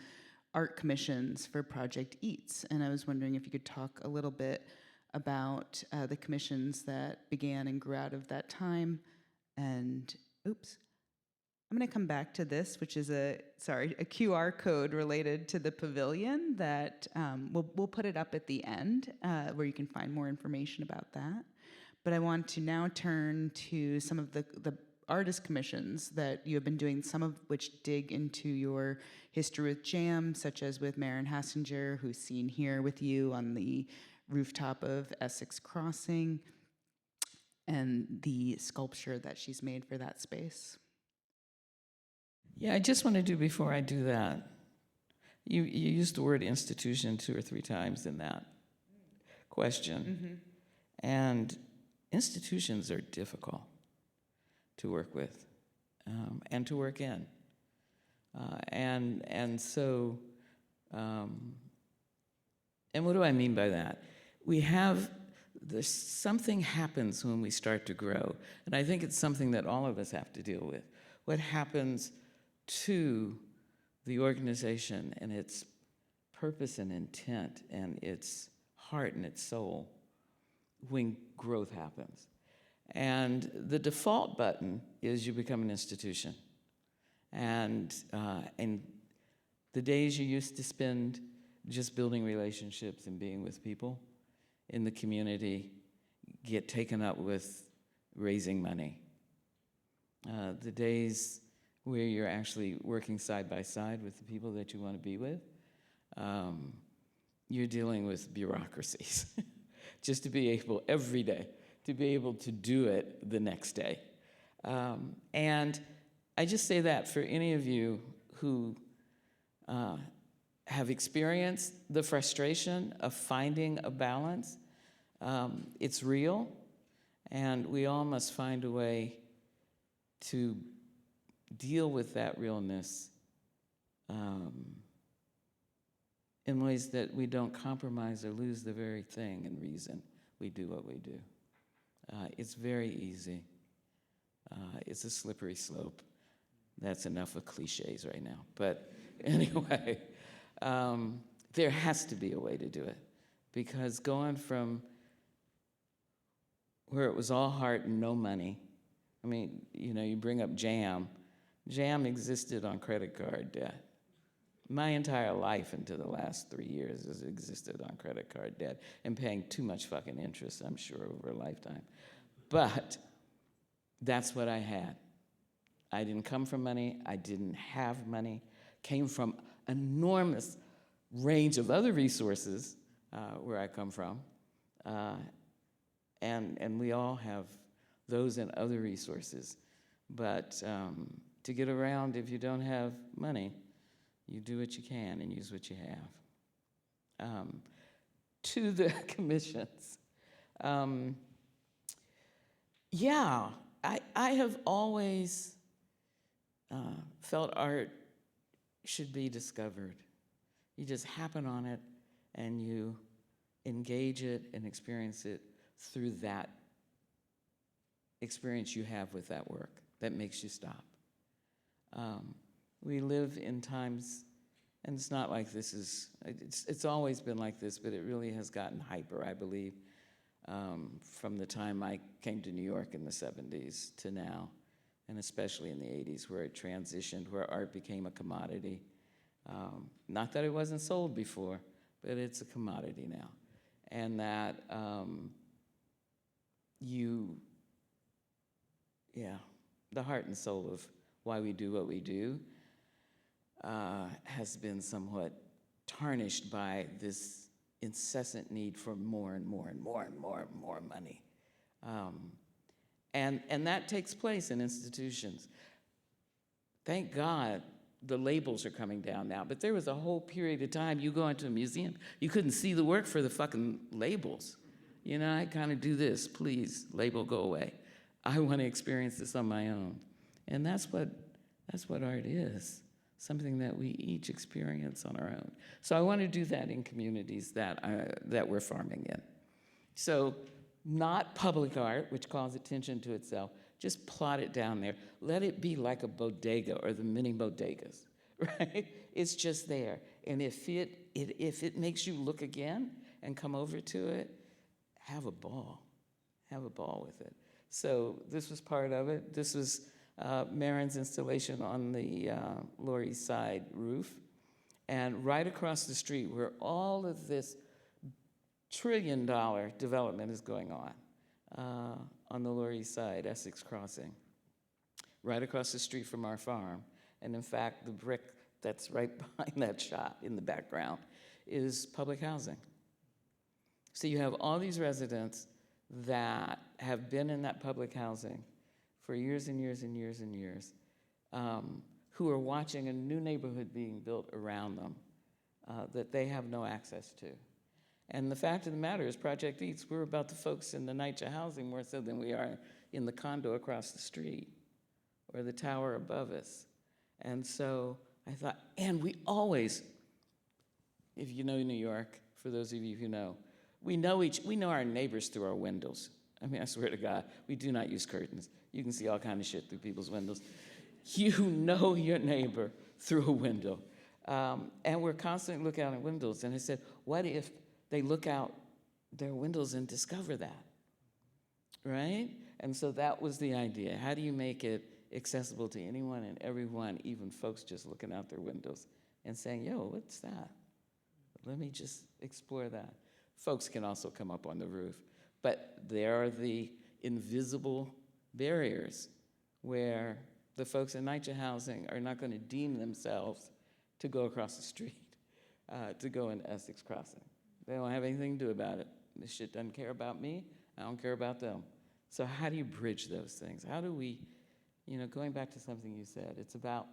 art commissions for Project Eats. And I was wondering if you could talk a little bit about the commissions that began and grew out of that time. And, oops. I'm going to come back to this, which is a QR code related to the pavilion that we'll put it up at the end where you can find more information about that. But I want to now turn to some of the artist commissions that you have been doing, some of which dig into your history with JAM, such as with Maren Hassinger, who's seen here with you on the rooftop of Essex Crossing and the sculpture that she's made for that space. Yeah, I just want to do, before I do that, you used the word institution 2 or 3 times in that question. And institutions are difficult to work with and to work in. And so, and what do I mean by that? Something happens when we start to grow, and I think it's something that all of us have to deal with. What happens to the organization and its purpose and intent and its heart and its soul when growth happens. And the default button is you become an institution. And the days you used to spend just building relationships and being with people in the community get taken up with raising money. The days where you're actually working side by side with the people that you want to be with, you're dealing with bureaucracies just to be able, every day, to be able to do it the next day. And I just say that for any of you who have experienced the frustration of finding a balance. It's real, and we all must find a way to deal with that realness in ways that we don't compromise or lose the very thing and reason we do what we do. It's very easy. It's a slippery slope. That's enough of cliches right now. But anyway, there has to be a way to do it, because going from where it was all heart and no money, I mean, you bring up jam. Jam existed on credit card debt. My entire life into the last 3 years has existed on credit card debt and paying too much fucking interest, I'm sure, over a lifetime. But that's what I had. I didn't come from money. I didn't have money. Came from enormous range of other resources where I come from. And we all have those and other resources. But to get around, if you don't have money, you do what you can and use what you have. To the commissions. Yeah, I have always felt art should be discovered. You just happen on it and you engage it and experience it through that experience you have with that work that makes you stop. We live in times, and it's not like this is, it's always been like this, but it really has gotten hyper, I believe, from the time I came to New York in the 70s to now, and especially in the 80s, where it transitioned, where art became a commodity. Not that it wasn't sold before, but it's a commodity now. And that the heart and soul of why we do what we do has been somewhat tarnished by this incessant need for more and more and more and more and more money. And that takes place in institutions. Thank God the labels are coming down now, but there was a whole period of time you go into a museum, you couldn't see the work for the fucking labels. I kind of do this, please, label, go away. I want to experience this on my own. And that's what art is, something that we each experience on our own. So I want to do that in communities that we're farming in. So not public art, which calls attention to itself, just plot it down there. Let it be like a bodega or the mini bodegas, right? It's just there. And if it makes you look again and come over to it, have a ball. Have a ball with it. So this was part of it. This was Marin's installation on the Lower East Side roof. And right across the street where all of this trillion-dollar development is going on the Lower East Side, Essex Crossing, right across the street from our farm. And in fact, the brick that's right behind that shop in the background is public housing. So you have all these residents that have been in that public housing for years and years and years and years, who are watching a new neighborhood being built around them that they have no access to. And the fact of the matter is, Project Eats, we're about the folks in the NYCHA housing more so than we are in the condo across the street or the tower above us. And so I thought, and we always, if you know New York, for those of you who know, we know our neighbors through our windows. I mean, I swear to God, we do not use curtains. You can see all kind of shit through people's windows. You know your neighbor through a window. And we're constantly looking out at windows. And I said, what if they look out their windows and discover that, right? And so that was the idea. How do you make it accessible to anyone and everyone, even folks just looking out their windows and saying, yo, what's that? Let me just explore that. Folks can also come up on the roof, but there are the invisible barriers where the folks in NYCHA housing are not going to deem themselves to go across the street, to go in Essex Crossing. They don't have anything to do about it. This shit doesn't care about me. I don't care about them. So how do you bridge those things? How do we, going back to something you said, it's about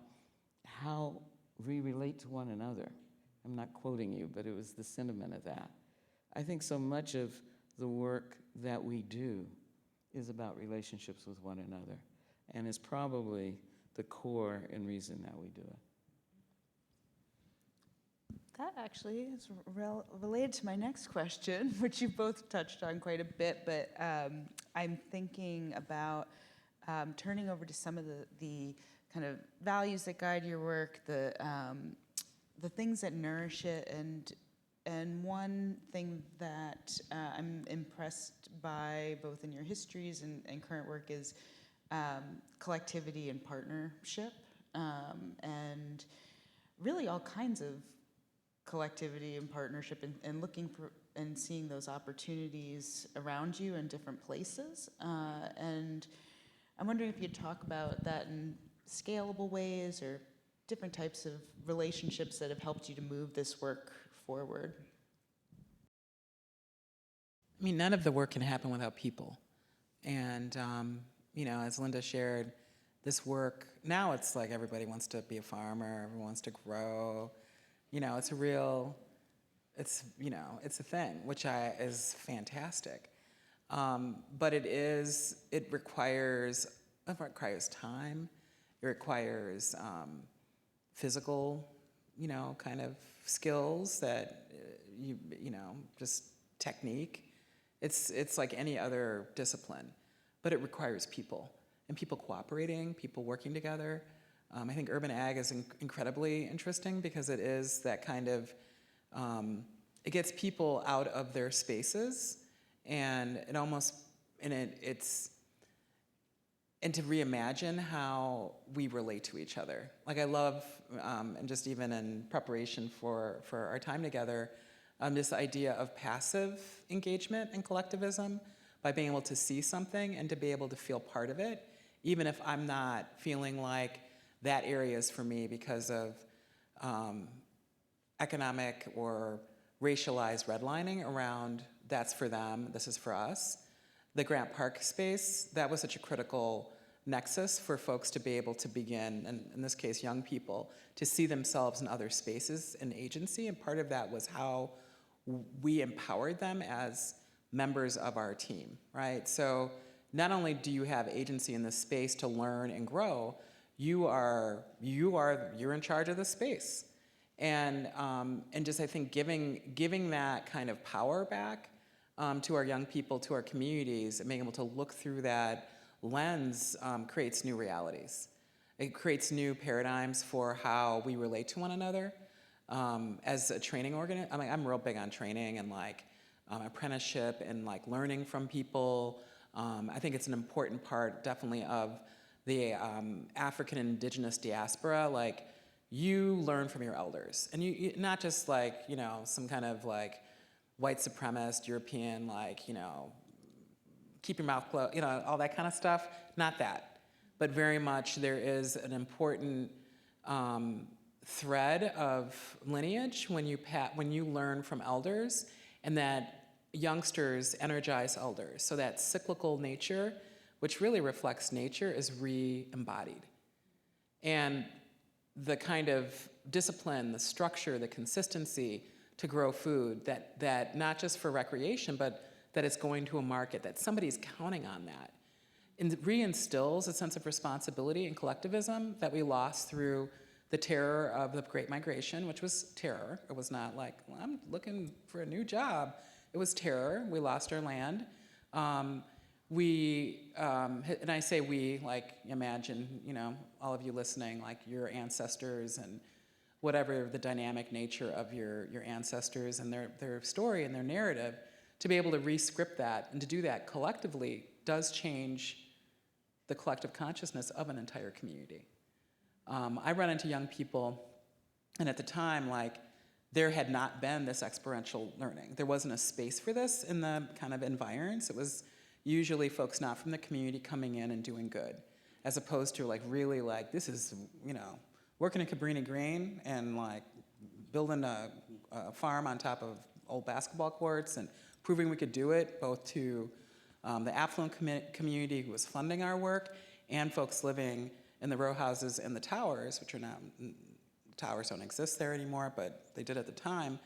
how we relate to one another. I'm not quoting you, but it was the sentiment of that. I think so much of the work that we do is about relationships with one another, and is probably the core and reason that we do it. That actually is related to my next question, which you both touched on quite a bit, but I'm thinking about turning over to some of the kind of values that guide your work, the things that nourish it, and one thing that I'm impressed by both in your histories and current work is collectivity and partnership, and really all kinds of collectivity and partnership, and looking for and seeing those opportunities around you in different places. And I'm wondering if you'd talk about that in scalable ways or different types of relationships that have helped you to move this work forward. I mean, none of the work can happen without people. And, as Linda shared, this work, now it's like everybody wants to be a farmer, everyone wants to grow. It's a thing, which is fantastic. But it requires time. It requires physical, kind of skills that, just technique. It's like any other discipline, but it requires people and people cooperating, people working together. I think urban ag is incredibly interesting because it is that kind of, it gets people out of their spaces, and and to reimagine how we relate to each other. Like I love, and just even in preparation for our time together, this idea of passive engagement and collectivism, by being able to see something and to be able to feel part of it, even if I'm not feeling like that area is for me because of economic or racialized redlining around that's for them, this is for us. The Grant Park space, that was such a critical nexus for folks to be able to begin, and in this case, young people, to see themselves in other spaces and agency, and part of that was how we empowered them as members of our team, right? So not only do you have agency in this space to learn and grow, you're in charge of the space. And just I think giving that kind of power back to our young people, to our communities, and being able to look through that lens creates new realities. It creates new paradigms for how we relate to one another. As a training I'm real big on training and apprenticeship and learning from people. I think it's an important part, definitely, of the African and indigenous diaspora. You learn from your elders, and you not just some kind of white supremacist European keep your mouth closed, all that kind of stuff. Not that, but very much there is an important thread of lineage when you learn from elders, and that youngsters energize elders. So that cyclical nature, which really reflects nature, is re-embodied. And the kind of discipline, the structure, the consistency to grow food that not just for recreation, but that it's going to a market, that somebody's counting on that, and reinstills a sense of responsibility and collectivism that we lost through the terror of the Great Migration, which was terror. It was not like, well, I'm looking for a new job. It was terror. We lost our land. And I say we, like, imagine, all of you listening, like your ancestors and whatever the dynamic nature of your ancestors and their story and their narrative, to be able to re-script that and to do that collectively does change the collective consciousness of an entire community. I run into young people, and at the time, like, there had not been this experiential learning. There wasn't a space for this in the kind of environs. It was usually folks not from the community coming in and doing good, as opposed to like really like, this is, working in Cabrini Green and like building a farm on top of old basketball courts and proving we could do it, both to the affluent community who was funding our work and folks living in the row houses and the towers, which are now, towers don't exist there anymore, but they did at the time,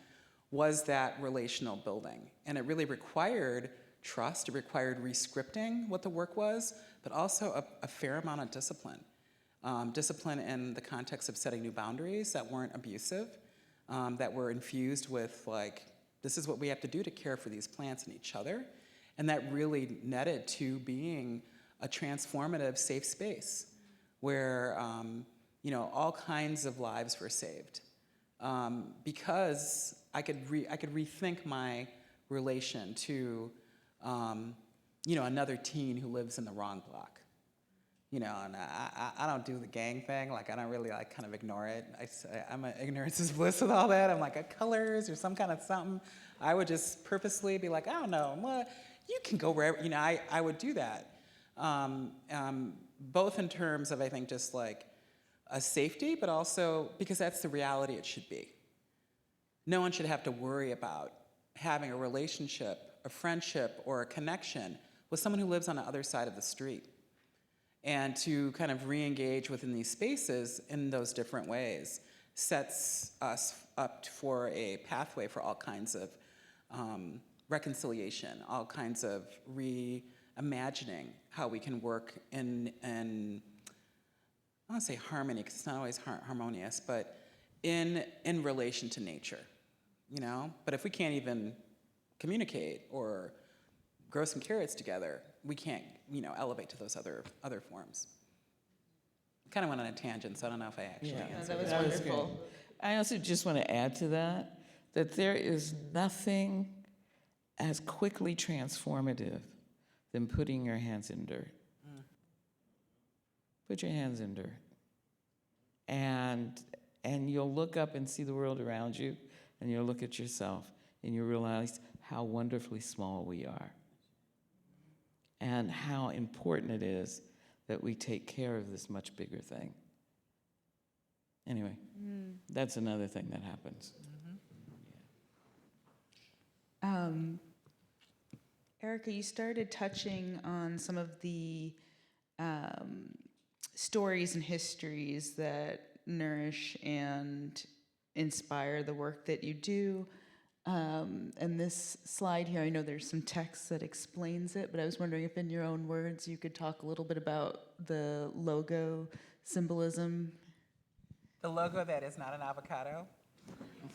was that relational building. And it really required trust, it required re-scripting what the work was, but also a fair amount of discipline. Discipline in the context of setting new boundaries that weren't abusive, that were infused with like, this is what we have to do to care for these plants and each other. And that really netted to being a transformative safe space where all kinds of lives were saved. Because I could rethink my relation to another teen who lives in the wrong block. And I don't do the gang thing. Like, I don't really like kind of ignore it. I'm an ignorance is bliss with all that. I'm like, colors or some kind of something. I would just purposely be like, I don't know, well, you can go wherever, I would do that. Both in terms of, I think, just like a safety, but also because that's the reality it should be. No one should have to worry about having a relationship, a friendship, or a connection with someone who lives on the other side of the street. And to kind of re-engage within these spaces in those different ways sets us up for a pathway for all kinds of reconciliation, all kinds of reimagining how we can work in I don't want to say harmony, because it's not always harmonious, but in relation to nature, But if we can't even communicate or grow some carrots together, we can't, elevate to those other forms. Kind of went on a tangent, so I don't know if I actually answered. That was wonderful. I also just want to add to that there is nothing as quickly transformative than putting your hands in dirt. Put your hands in dirt. And you'll look up and see the world around you, and you'll look at yourself, and you realize how wonderfully small we are, and how important it is that we take care of this much bigger thing. Anyway, that's another thing that happens. Erika, you started touching on some of the stories and histories that nourish and inspire the work that you do. And this slide here, I know there's some text that explains it, but I was wondering if in your own words you could talk a little bit about the logo symbolism. The logo that is not an avocado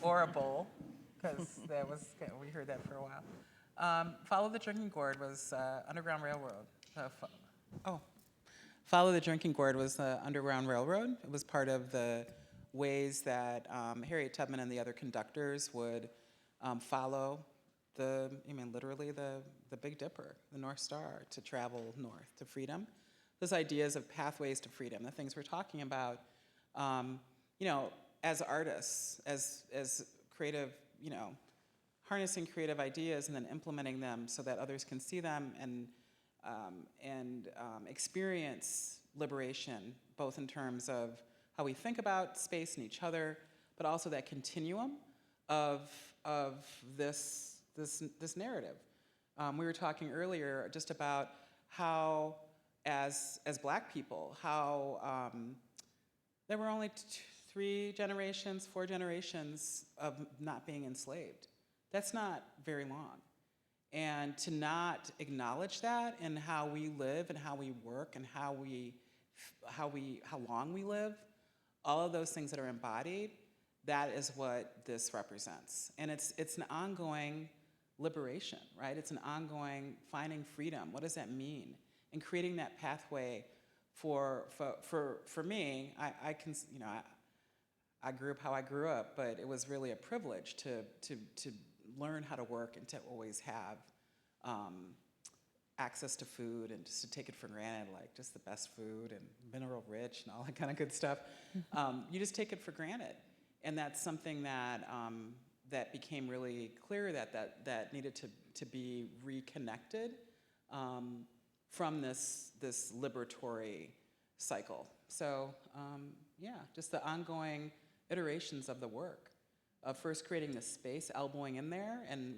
or a bowl, because we heard that for a while. Follow the Drinking Gourd was Underground Railroad. Follow the Drinking Gourd was the Underground Railroad. It was part of the ways that Harriet Tubman and the other conductors would follow literally the Big Dipper, the North Star, to travel north to freedom. Those ideas of pathways to freedom, the things we're talking about, as artists, as creative, harnessing creative ideas and then implementing them so that others can see them and experience liberation, both in terms of how we think about space and each other, but also that continuum of this this narrative. We were talking earlier just about how, as Black people, how there were only 3 generations, 4 generations of not being enslaved. That's not very long. And to not acknowledge that in how we live and how we work and how long we live, all of those things that are embodied, that is what this represents. And it's an ongoing liberation, right? It's an ongoing finding freedom. What does that mean? And creating that pathway for me, I grew up how I grew up, but it was really a privilege to learn how to work and to always have access to food and just to take it for granted, like just the best food and mineral rich and all that kind of good stuff. You just take it for granted. And that's something that that became really clear that needed to be reconnected from this liberatory cycle. So yeah, just the ongoing iterations of the work of first creating this space, elbowing in there, and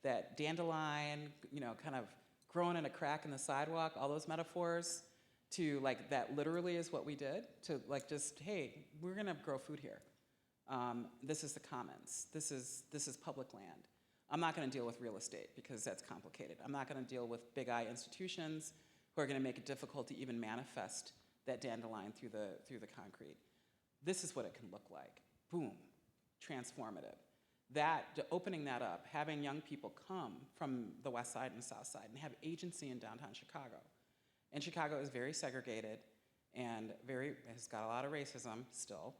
that dandelion, kind of growing in a crack in the sidewalk, all those metaphors, to like that literally is what we did, to like just, hey, we're gonna grow food here. This is the commons. This is public land. I'm not gonna deal with real estate because that's complicated. I'm not gonna deal with big I institutions who are gonna make it difficult to even manifest that dandelion through the concrete. This is what it can look like. Boom, transformative. Opening that up, having young people come from the West Side and South Side and have agency in downtown Chicago. And Chicago is very segregated and has got a lot of racism still.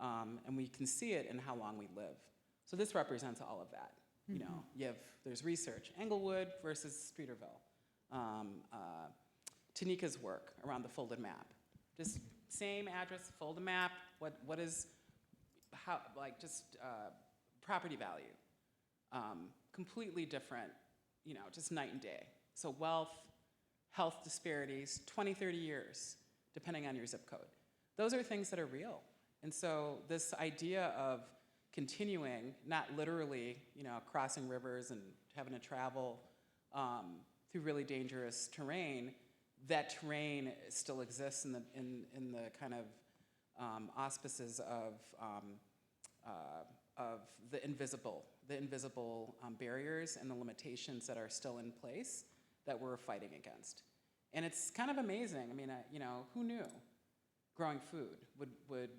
And we can see it in how long we live. So this represents all of that. Mm-hmm. There's research, Englewood versus Streeterville. Tanika's work around the folded map. Just same address, folded map, what is, how, like just property value. Completely different, just night and day. So wealth, health disparities, 20, 30 years, depending on your zip code. Those are things that are real. And so this idea of continuing, not literally, crossing rivers and having to travel through really dangerous terrain, that terrain still exists in the kind of auspices of the invisible barriers and the limitations that are still in place that we're fighting against. And it's kind of amazing. I mean, who knew growing food would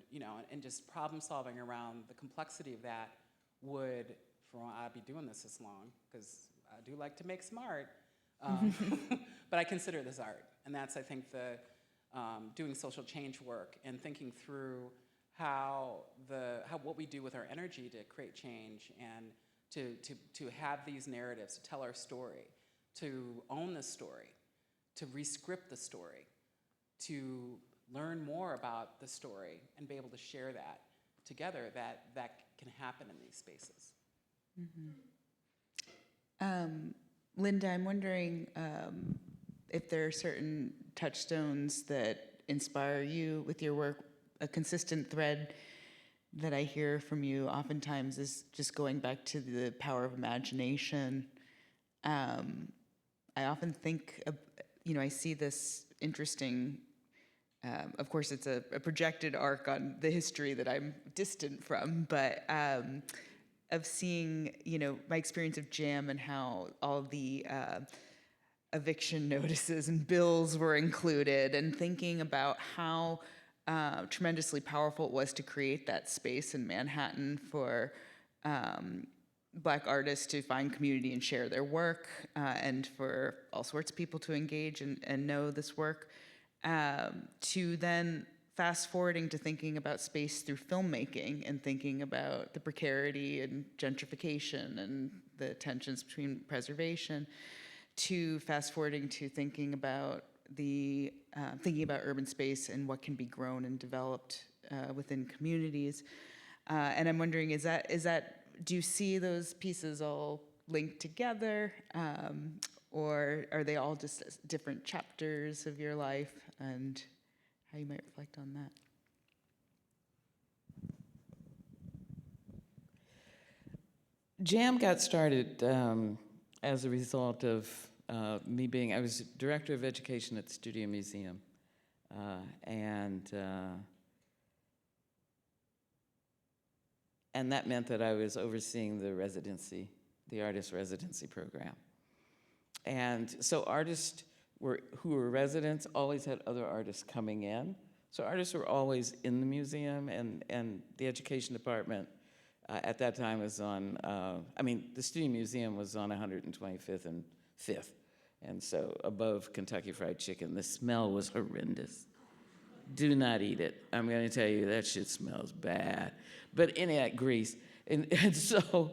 and just problem solving around the complexity of that would, I'd be doing this long, because I do like to make some art, but I consider this art. And that's, I think, the doing social change work and thinking through how what we do with our energy to create change and to have these narratives, to tell our story, to own the story, to re-script the story, to learn more about the story and be able to share that together, that can happen in these spaces. Mm-hmm. Linda, I'm wondering if there are certain touchstones that inspire you with your work. A consistent thread that I hear from you oftentimes is just going back to the power of imagination. I often think, I see this interesting, of course it's a projected arc on the history that I'm distant from, but of seeing, my experience of JAM and how all the eviction notices and bills were included, and thinking about how tremendously powerful it was to create that space in Manhattan for Black artists to find community and share their work, and for all sorts of people to engage and know this work, to then fast forwarding to thinking about space through filmmaking and thinking about the precarity and gentrification and the tensions between preservation, to fast forwarding to thinking about urban space and what can be grown and developed within communities. And I'm wondering, do you see those pieces all linked together, or are they all just different chapters of your life, and how you might reflect on that? Jam got started as a result of I was director of education at the Studio Museum, and that meant that I was overseeing the artist residency program. And so artists who were residents always had other artists coming in. So artists were always in the museum, and the education department at that time was on, the Studio Museum was on 125th and 5th. And so above Kentucky Fried Chicken, the smell was horrendous. Do not eat it. I'm going to tell you, that shit smells bad. But anyway, grease. And so,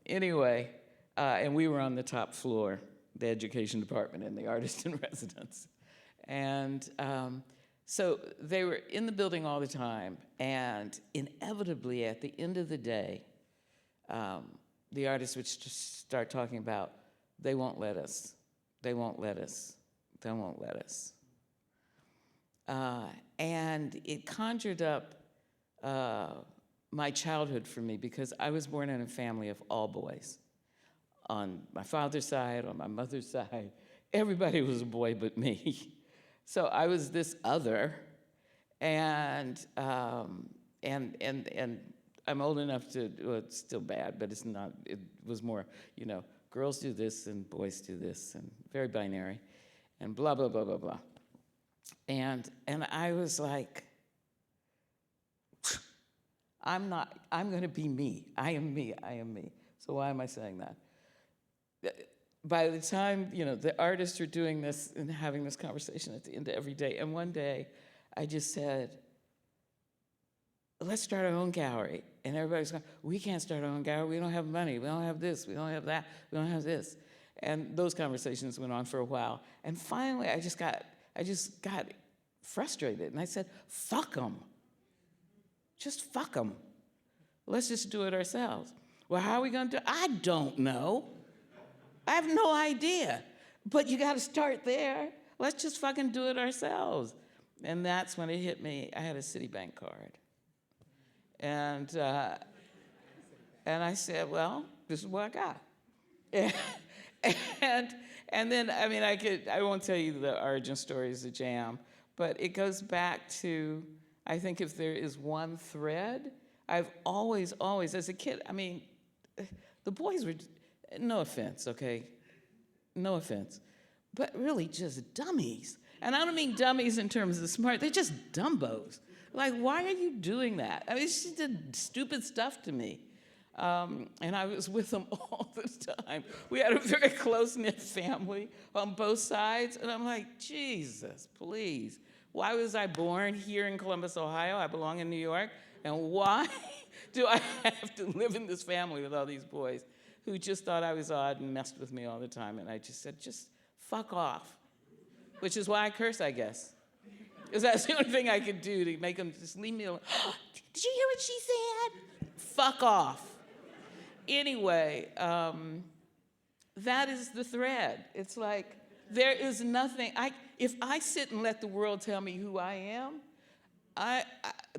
anyway, and we were on the top floor, the education department and the artist in residence. And so they were in the building all the time, and inevitably at the end of the day, the artists would just start talking about, they won't let us, they won't let us, they won't let us. And it conjured up my childhood for me, because I was born in a family of all boys. On my father's side, on my mother's side, everybody was a boy but me. So I was this other, and I'm old enough to, well, it's still bad, but it's not, it was more, girls do this and boys do this, and very binary, and blah, blah, blah, blah, blah. And I was like, I'm gonna be me. I am me, I am me. So why am I saying that? By the time, the artists are doing this and having this conversation at the end of every day, and one day I just said, let's start our own gallery. And everybody's going, we can't start our own gallery, we don't have money, we don't have this, we don't have that, we don't have this. And those conversations went on for a while. And finally I just got frustrated, and I said, fuck them. Just fuck them. Let's just do it ourselves. Well, how are we gonna do it? I don't know. I have no idea. But you gotta start there. Let's just fucking do it ourselves. And that's when it hit me. I had a Citibank card. And I said, well, this is what I got. And then, I won't tell you the origin stories of Jam, but it goes back to, I think if there is one thread, I've always, as a kid, the boys were, no offense, okay? No offense. But really just dummies. And I don't mean dummies in terms of smart, they're just dumbos. Like, why are you doing that? She did stupid stuff to me. And I was with them all the time. We had a very close-knit family on both sides. And I'm like, Jesus, please. Why was I born here in Columbus, Ohio? I belong in New York. And why do I have to live in this family with all these boys who just thought I was odd and messed with me all the time? And I just said, just fuck off. Which is why I curse, I guess. Because that's the only thing I could do to make them just leave me alone. Did you hear what she said? Fuck off. Anyway, that is the thread. It's like, there is nothing, if I sit and let the world tell me who I am,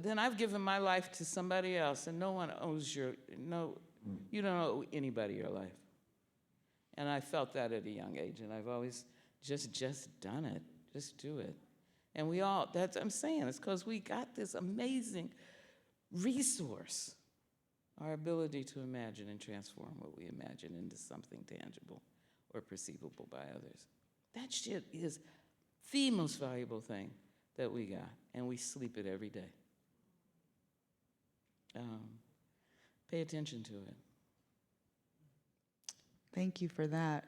then I've given my life to somebody else, and no one owes you don't owe anybody your life. And I felt that at a young age, and I've always just done it. Just do it. And I'm saying, it's because we got this amazing resource, our ability to imagine and transform what we imagine into something tangible or perceivable by others. That shit is the most valuable thing that we got, and we sleep it every day. Pay attention to it. Thank you for that.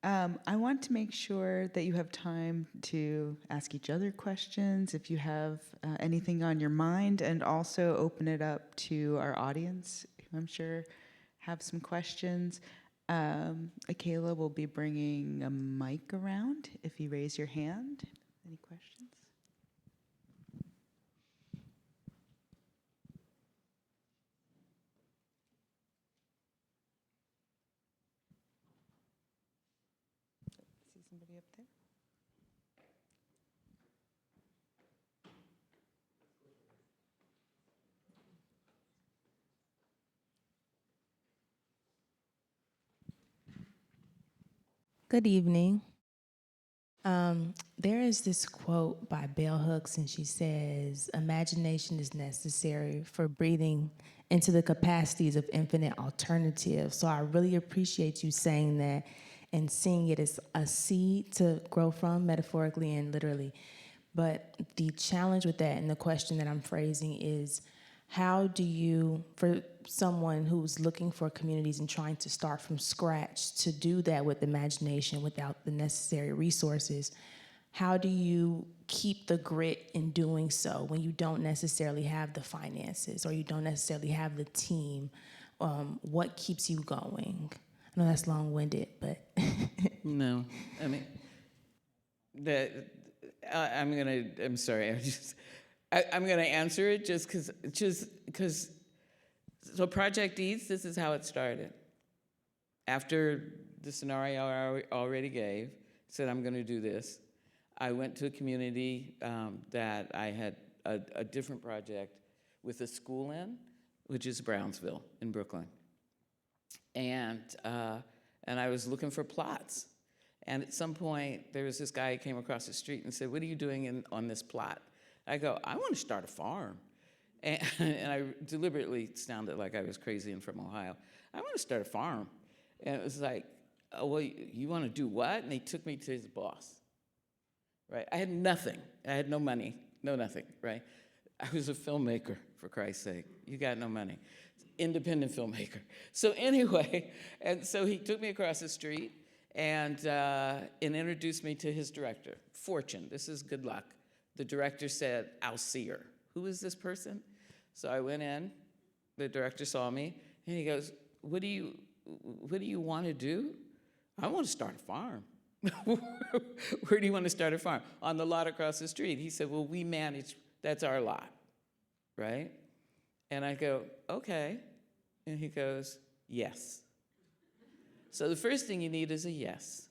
I want to make sure that you have time to ask each other questions if you have anything on your mind, and also open it up to our audience, who I'm sure have some questions. Akela will be bringing a mic around if you raise your hand. Any questions? See somebody up there? Good evening. There is this quote by Bell Hooks, and she says, "Imagination is necessary for breathing into the capacities of infinite alternatives." So I really appreciate you saying that and seeing it as a seed to grow from, metaphorically and literally. But the challenge with that and the question that I'm phrasing is, how do you, for someone who's looking for communities and trying to start from scratch, to do that with imagination without the necessary resources, how do you keep the grit in doing so when you don't necessarily have the finances or you don't necessarily have the team? What keeps you going? I know that's long-winded, but No, I mean, the, I'm sorry, I'm gonna answer it just because, so Project Eats, this is how it started. After the scenario I already gave, said I'm gonna do this, I went to a community that I had a different project with a school in, which is Brownsville in Brooklyn. And I was looking for plots. And at some point, there was this guy who came across the street and said, "What are you doing on this plot?" I go, "I want to start a farm." And I deliberately sounded like I was crazy and from Ohio. "I want to start a farm." And it was like, "Oh, well, you want to do what?" And he took me to his boss, right? I had nothing. I had no money, no nothing, right? I was a filmmaker, for Christ's sake. You got no money. Independent filmmaker. So anyway, and so he took me across the street and introduced me to his director, Fortune. This is good luck. The director said, "I'll see her." Who is this person? So I went in, the director saw me, and he goes, what do you want to do?" "I want to start a farm." "Where do you want to start a farm?" "On the lot across the street." He said, "Well, we manage, that's our lot," right? And I go, "Okay." And he goes, "Yes." So the first thing you need is a yes.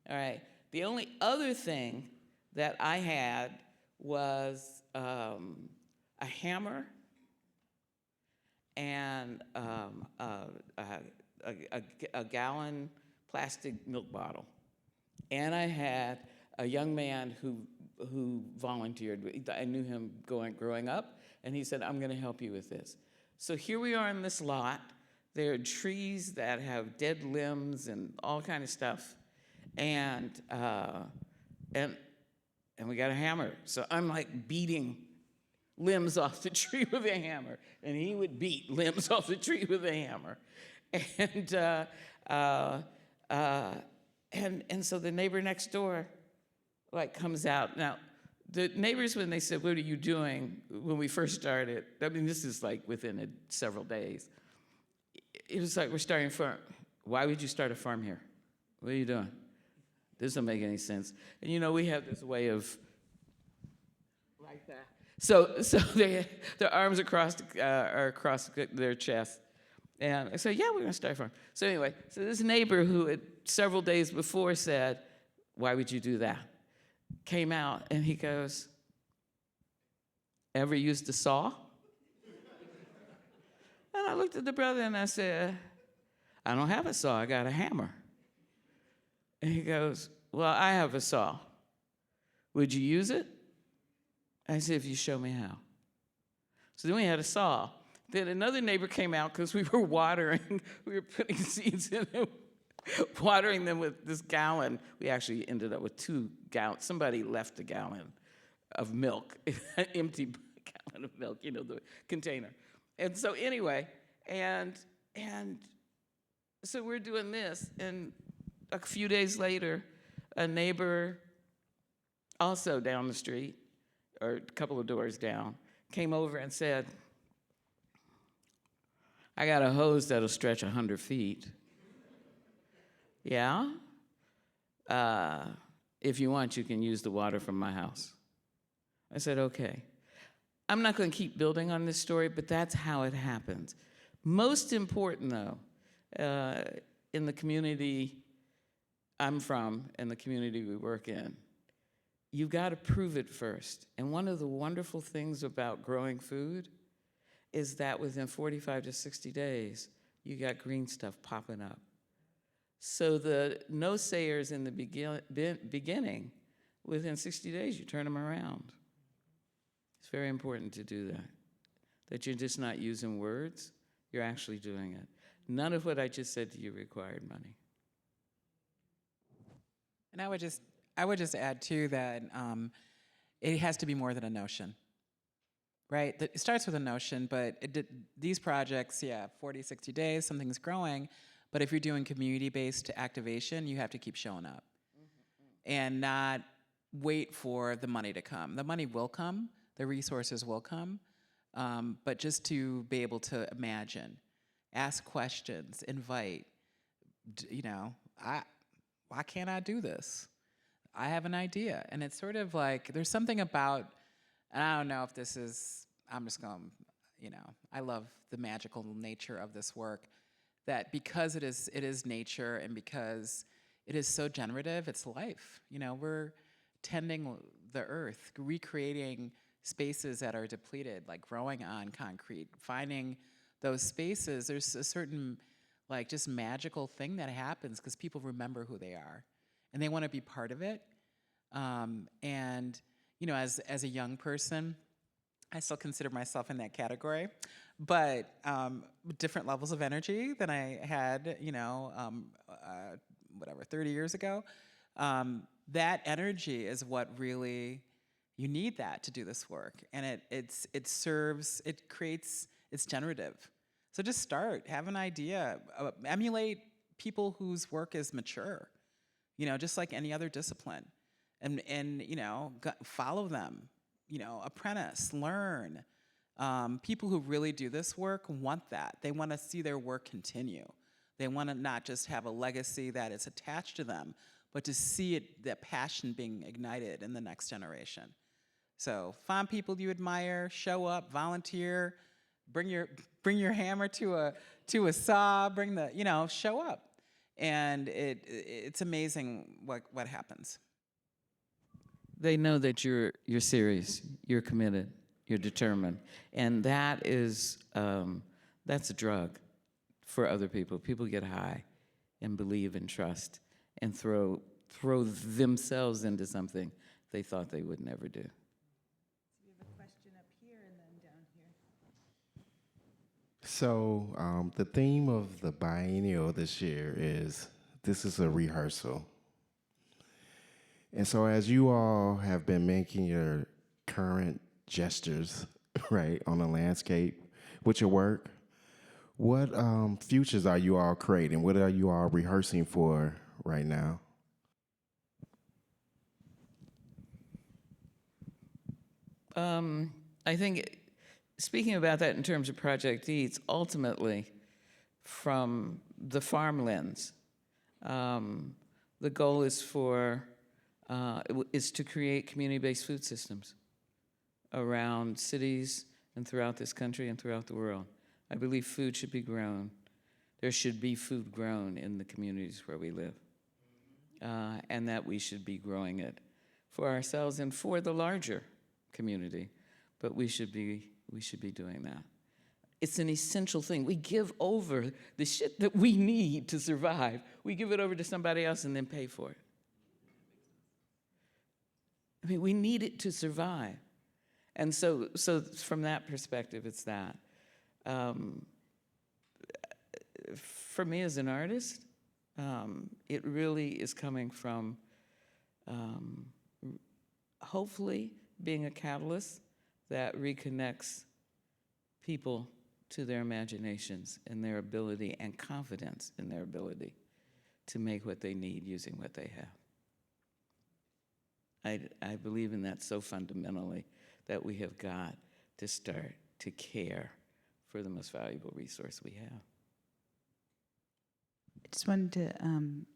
All right. The only other thing that I had was a hammer and a gallon plastic milk bottle. And I had a young man who volunteered. I knew him growing up, and he said, "I'm going to help you with this." So here we are in this lot. There are trees that have dead limbs and all kind of stuff, and we got a hammer. So I'm like beating limbs off the tree with a hammer, and he would beat limbs off the tree with a hammer, and so the neighbor next door like comes out. Now, the neighbors, when they said, "What are you doing?" when we first started, I mean, this is like within several days. It was like, "We're starting a farm." "Why would you start a farm here? What are you doing? This doesn't make any sense." And you know, we have this way of like that. So their arms are across their chest. And I said, "Yeah, we're gonna start a farm." So anyway, so this neighbor who had several days before said, "Why would you do that?" came out and he goes, "Ever used a saw?" And I looked at the brother and I said, "I don't have a saw, I got a hammer." And he goes, "Well, I have a saw. Would you use it?" I said, "If you show me how." So then we had a saw. Then another neighbor came out because we were watering, we were putting seeds in them, watering them with this gallon. We actually ended up with 2 gallons. Somebody left a gallon of milk, an empty gallon of milk, you know, the container. And so anyway, and so we're doing this, and a few days later, a neighbor, also down the street, or a couple of doors down, came over and said, "I got a hose that'll stretch 100 feet. Yeah? If you want, you can use the water from my house." I said, "Okay." I'm not going to keep building on this story, but that's how it happens. Most important, though, in the community I'm from and the community we work in, you've got to prove it first. And one of the wonderful things about growing food is that within 45 to 60 days, you got green stuff popping up. So the no-sayers in the beginning, within 60 days, you turn them around. It's very important to do that you're just not using words, you're actually doing it. None of what I just said to you required money. And I would just add too that it has to be more than a notion, right? It starts with a notion, but these projects, 40, 60 days, something's growing. But if you're doing community-based activation, you have to keep showing up and not wait for the money to come. The money will come, the resources will come, but just to be able to imagine, ask questions, invite, why can't I do this? I have an idea. And it's sort of like, there's something about, and I don't know if this is, I'm just going, I love the magical nature of this work, that because it is nature and because it is so generative, it's life. We're tending the earth, recreating spaces that are depleted, like growing on concrete, finding those spaces. There's a certain just magical thing that happens because people remember who they are and they want to be part of it. And as a young person, I still consider myself in that category, but different levels of energy than I had, 30 years ago. That energy is what really, you need that to do this work. And it creates, it's generative. So just start, have an idea, emulate people whose work is mature, just like any other discipline. And follow them, apprentice, learn. People who really do this work want that. They want to see their work continue. They want to not just have a legacy that is attached to them, but to see that passion being ignited in the next generation. So find people you admire, show up, volunteer, bring your hammer to a saw, show up. And it's amazing what happens. They know that you're serious, you're committed, you're determined, and that is that's a drug for other people. People get high and believe and trust and throw themselves into something they thought they would never do. We have a question up here and then down here. So the theme of the biennial this year is this is a rehearsal. And so as you all have been making your current gestures, right, on the landscape with your work, what futures are you all creating? What are you all rehearsing for right now? I think, speaking about that in terms of Project Eats, ultimately, from the farm lens, the goal is to create community-based food systems around cities and throughout this country and throughout the world. I believe food should be grown. There should be food grown in the communities where we live, and that we should be growing it for ourselves and for the larger community. But we should be doing that. It's an essential thing. We give over the shit that we need to survive. We give it over to somebody else and then pay for it. I mean, we need it to survive. And so from that perspective, it's that. For me as an artist, it really is coming from hopefully being a catalyst that reconnects people to their imaginations and their ability and confidence in their ability to make what they need using what they have. I believe in that so fundamentally that we have got to start to care for the most valuable resource we have. I just wanted to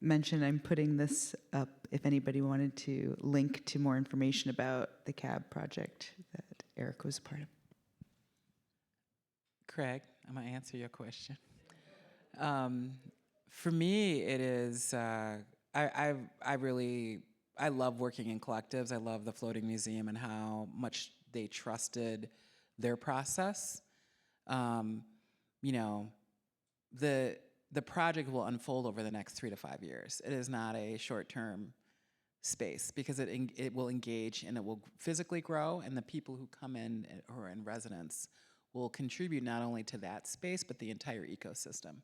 mention I'm putting this up if anybody wanted to link to more information about the CAB project that Erika was a part of. Craig, I'm going to answer your question. For me, it is, I love working in collectives. I love the Floating Museum and how much they trusted their process. the project will unfold over the next 3 to 5 years. It is not a short-term space because it will engage and it will physically grow, and the people who come in who are in residence will contribute not only to that space but the entire ecosystem.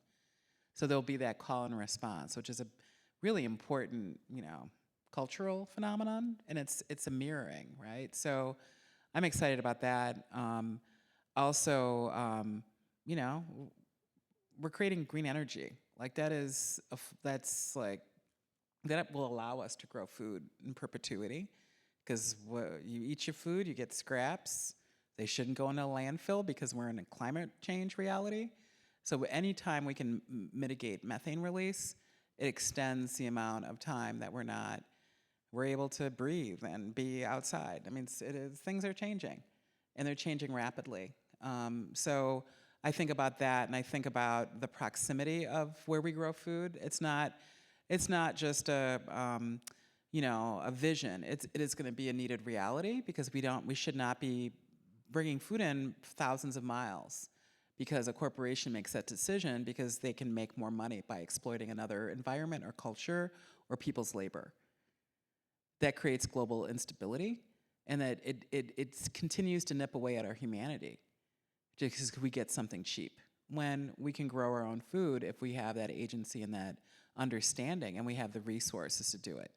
So there'll be that call and response, which is a really important, cultural phenomenon, and it's a mirroring, right? So I'm excited about that. Also, we're creating green energy. Like that will allow us to grow food in perpetuity, because you eat your food, you get scraps. They shouldn't go into a landfill because we're in a climate change reality. So anytime we can mitigate methane release, it extends the amount of time that we're able to breathe and be outside. I mean, things are changing, and they're changing rapidly. So I think about that, and I think about the proximity of where we grow food. It's not just a vision. It is going to be a needed reality, because we should not be bringing food in thousands of miles because a corporation makes that decision because they can make more money by exploiting another environment or culture or people's labor. That creates global instability, and that it continues to nip away at our humanity just because we get something cheap. When we can grow our own food, if we have that agency and that understanding, and we have the resources to do it.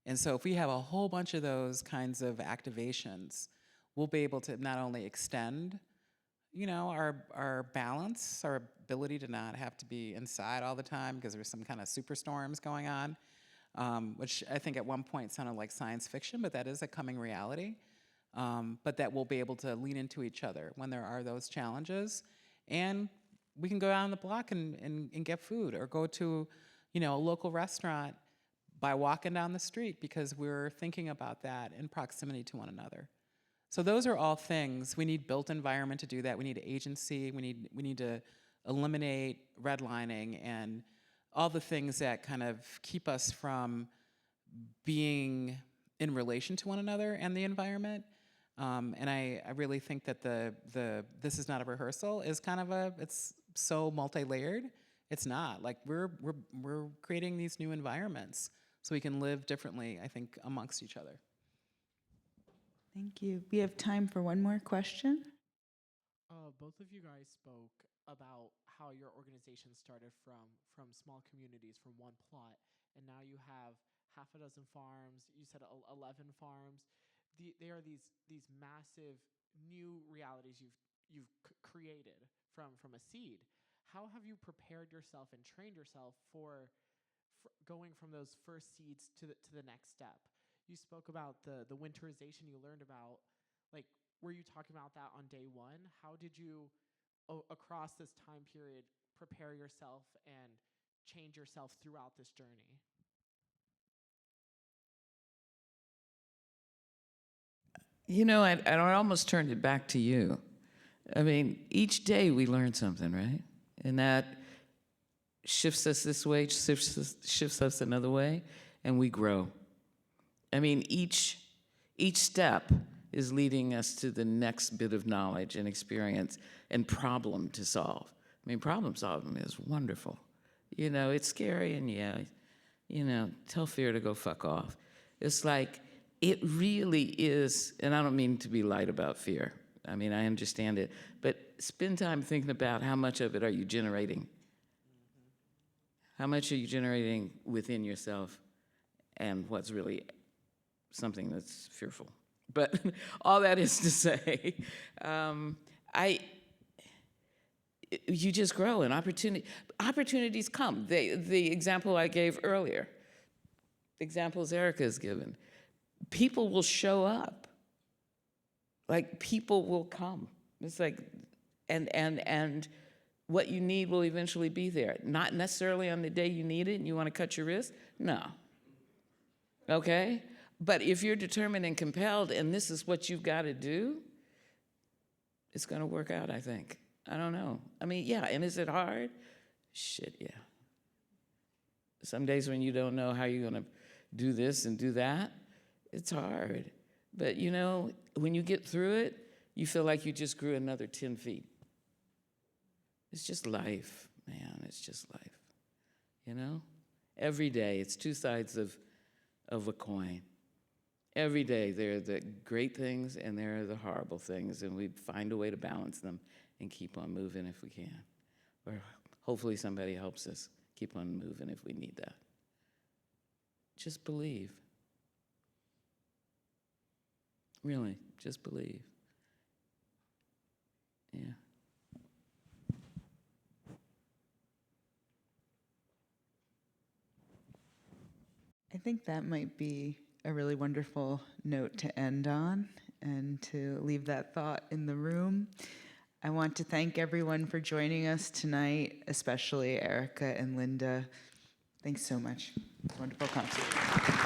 And so if we have a whole bunch of those kinds of activations, we'll be able to not only extend, our balance, our ability to not have to be inside all the time because there's some kind of superstorms going on, which I think at one point sounded like science fiction, but that is a coming reality. But that we'll be able to lean into each other when there are those challenges, and we can go down the block and get food, or go to, a local restaurant by walking down the street, because we're thinking about that in proximity to one another. So those are all things. We need built environment to do that. We need agency. We need to eliminate redlining and all the things that kind of keep us from being in relation to one another and the environment. And I really think that this is not a rehearsal is kind of it's so multi-layered. It's not. Like we're creating these new environments so we can live differently, I think, amongst each other. Thank you. We have time for one more question. Both of you guys spoke about how your organization started from small communities, from one plot, and now you have half a dozen farms. You said 11 farms. They are these massive new realities you've created from a seed. How have you prepared yourself and trained yourself for going from those first seeds to the next step? You spoke about the winterization you learned about. Like, were you talking about that on day one? How did you, across this time period, prepare yourself and change yourself throughout this journey? I almost turned it back to you. I mean, each day we learn something, right? And that shifts us this way, shifts us another way, and we grow. I mean, each step is leading us to the next bit of knowledge and experience and problem to solve. I mean, problem solving is wonderful. It's scary, and tell fear to go fuck off. It's like, it really is, and I don't mean to be light about fear. I mean, I understand it, but spend time thinking about how much of it are you generating? How much are you generating within yourself, and what's really something that's fearful? But all that is to say, you just grow, and opportunities come. The example I gave earlier, examples Erika has given, people will show up. Like, people will come. It's like, and what you need will eventually be there. Not necessarily on the day you need it and you want to cut your wrist. No. Okay? But if you're determined and compelled, and this is what you've got to do, it's going to work out, I think. I don't know. I mean, yeah, and is it hard? Shit, yeah. Some days when you don't know how you're going to do this and do that, it's hard. But, when you get through it, you feel like you just grew another 10 feet. It's just life. man, it's just life, you know? Every day, it's two sides of a coin. Every day, there are the great things and there are the horrible things, and we find a way to balance them and keep on moving if we can. Or hopefully somebody helps us keep on moving if we need that. Just believe. Really, just believe. Yeah. I think that might be a really wonderful note to end on and to leave that thought in the room. I want to thank everyone for joining us tonight, especially Erika and Linda. Thanks so much. Wonderful concert.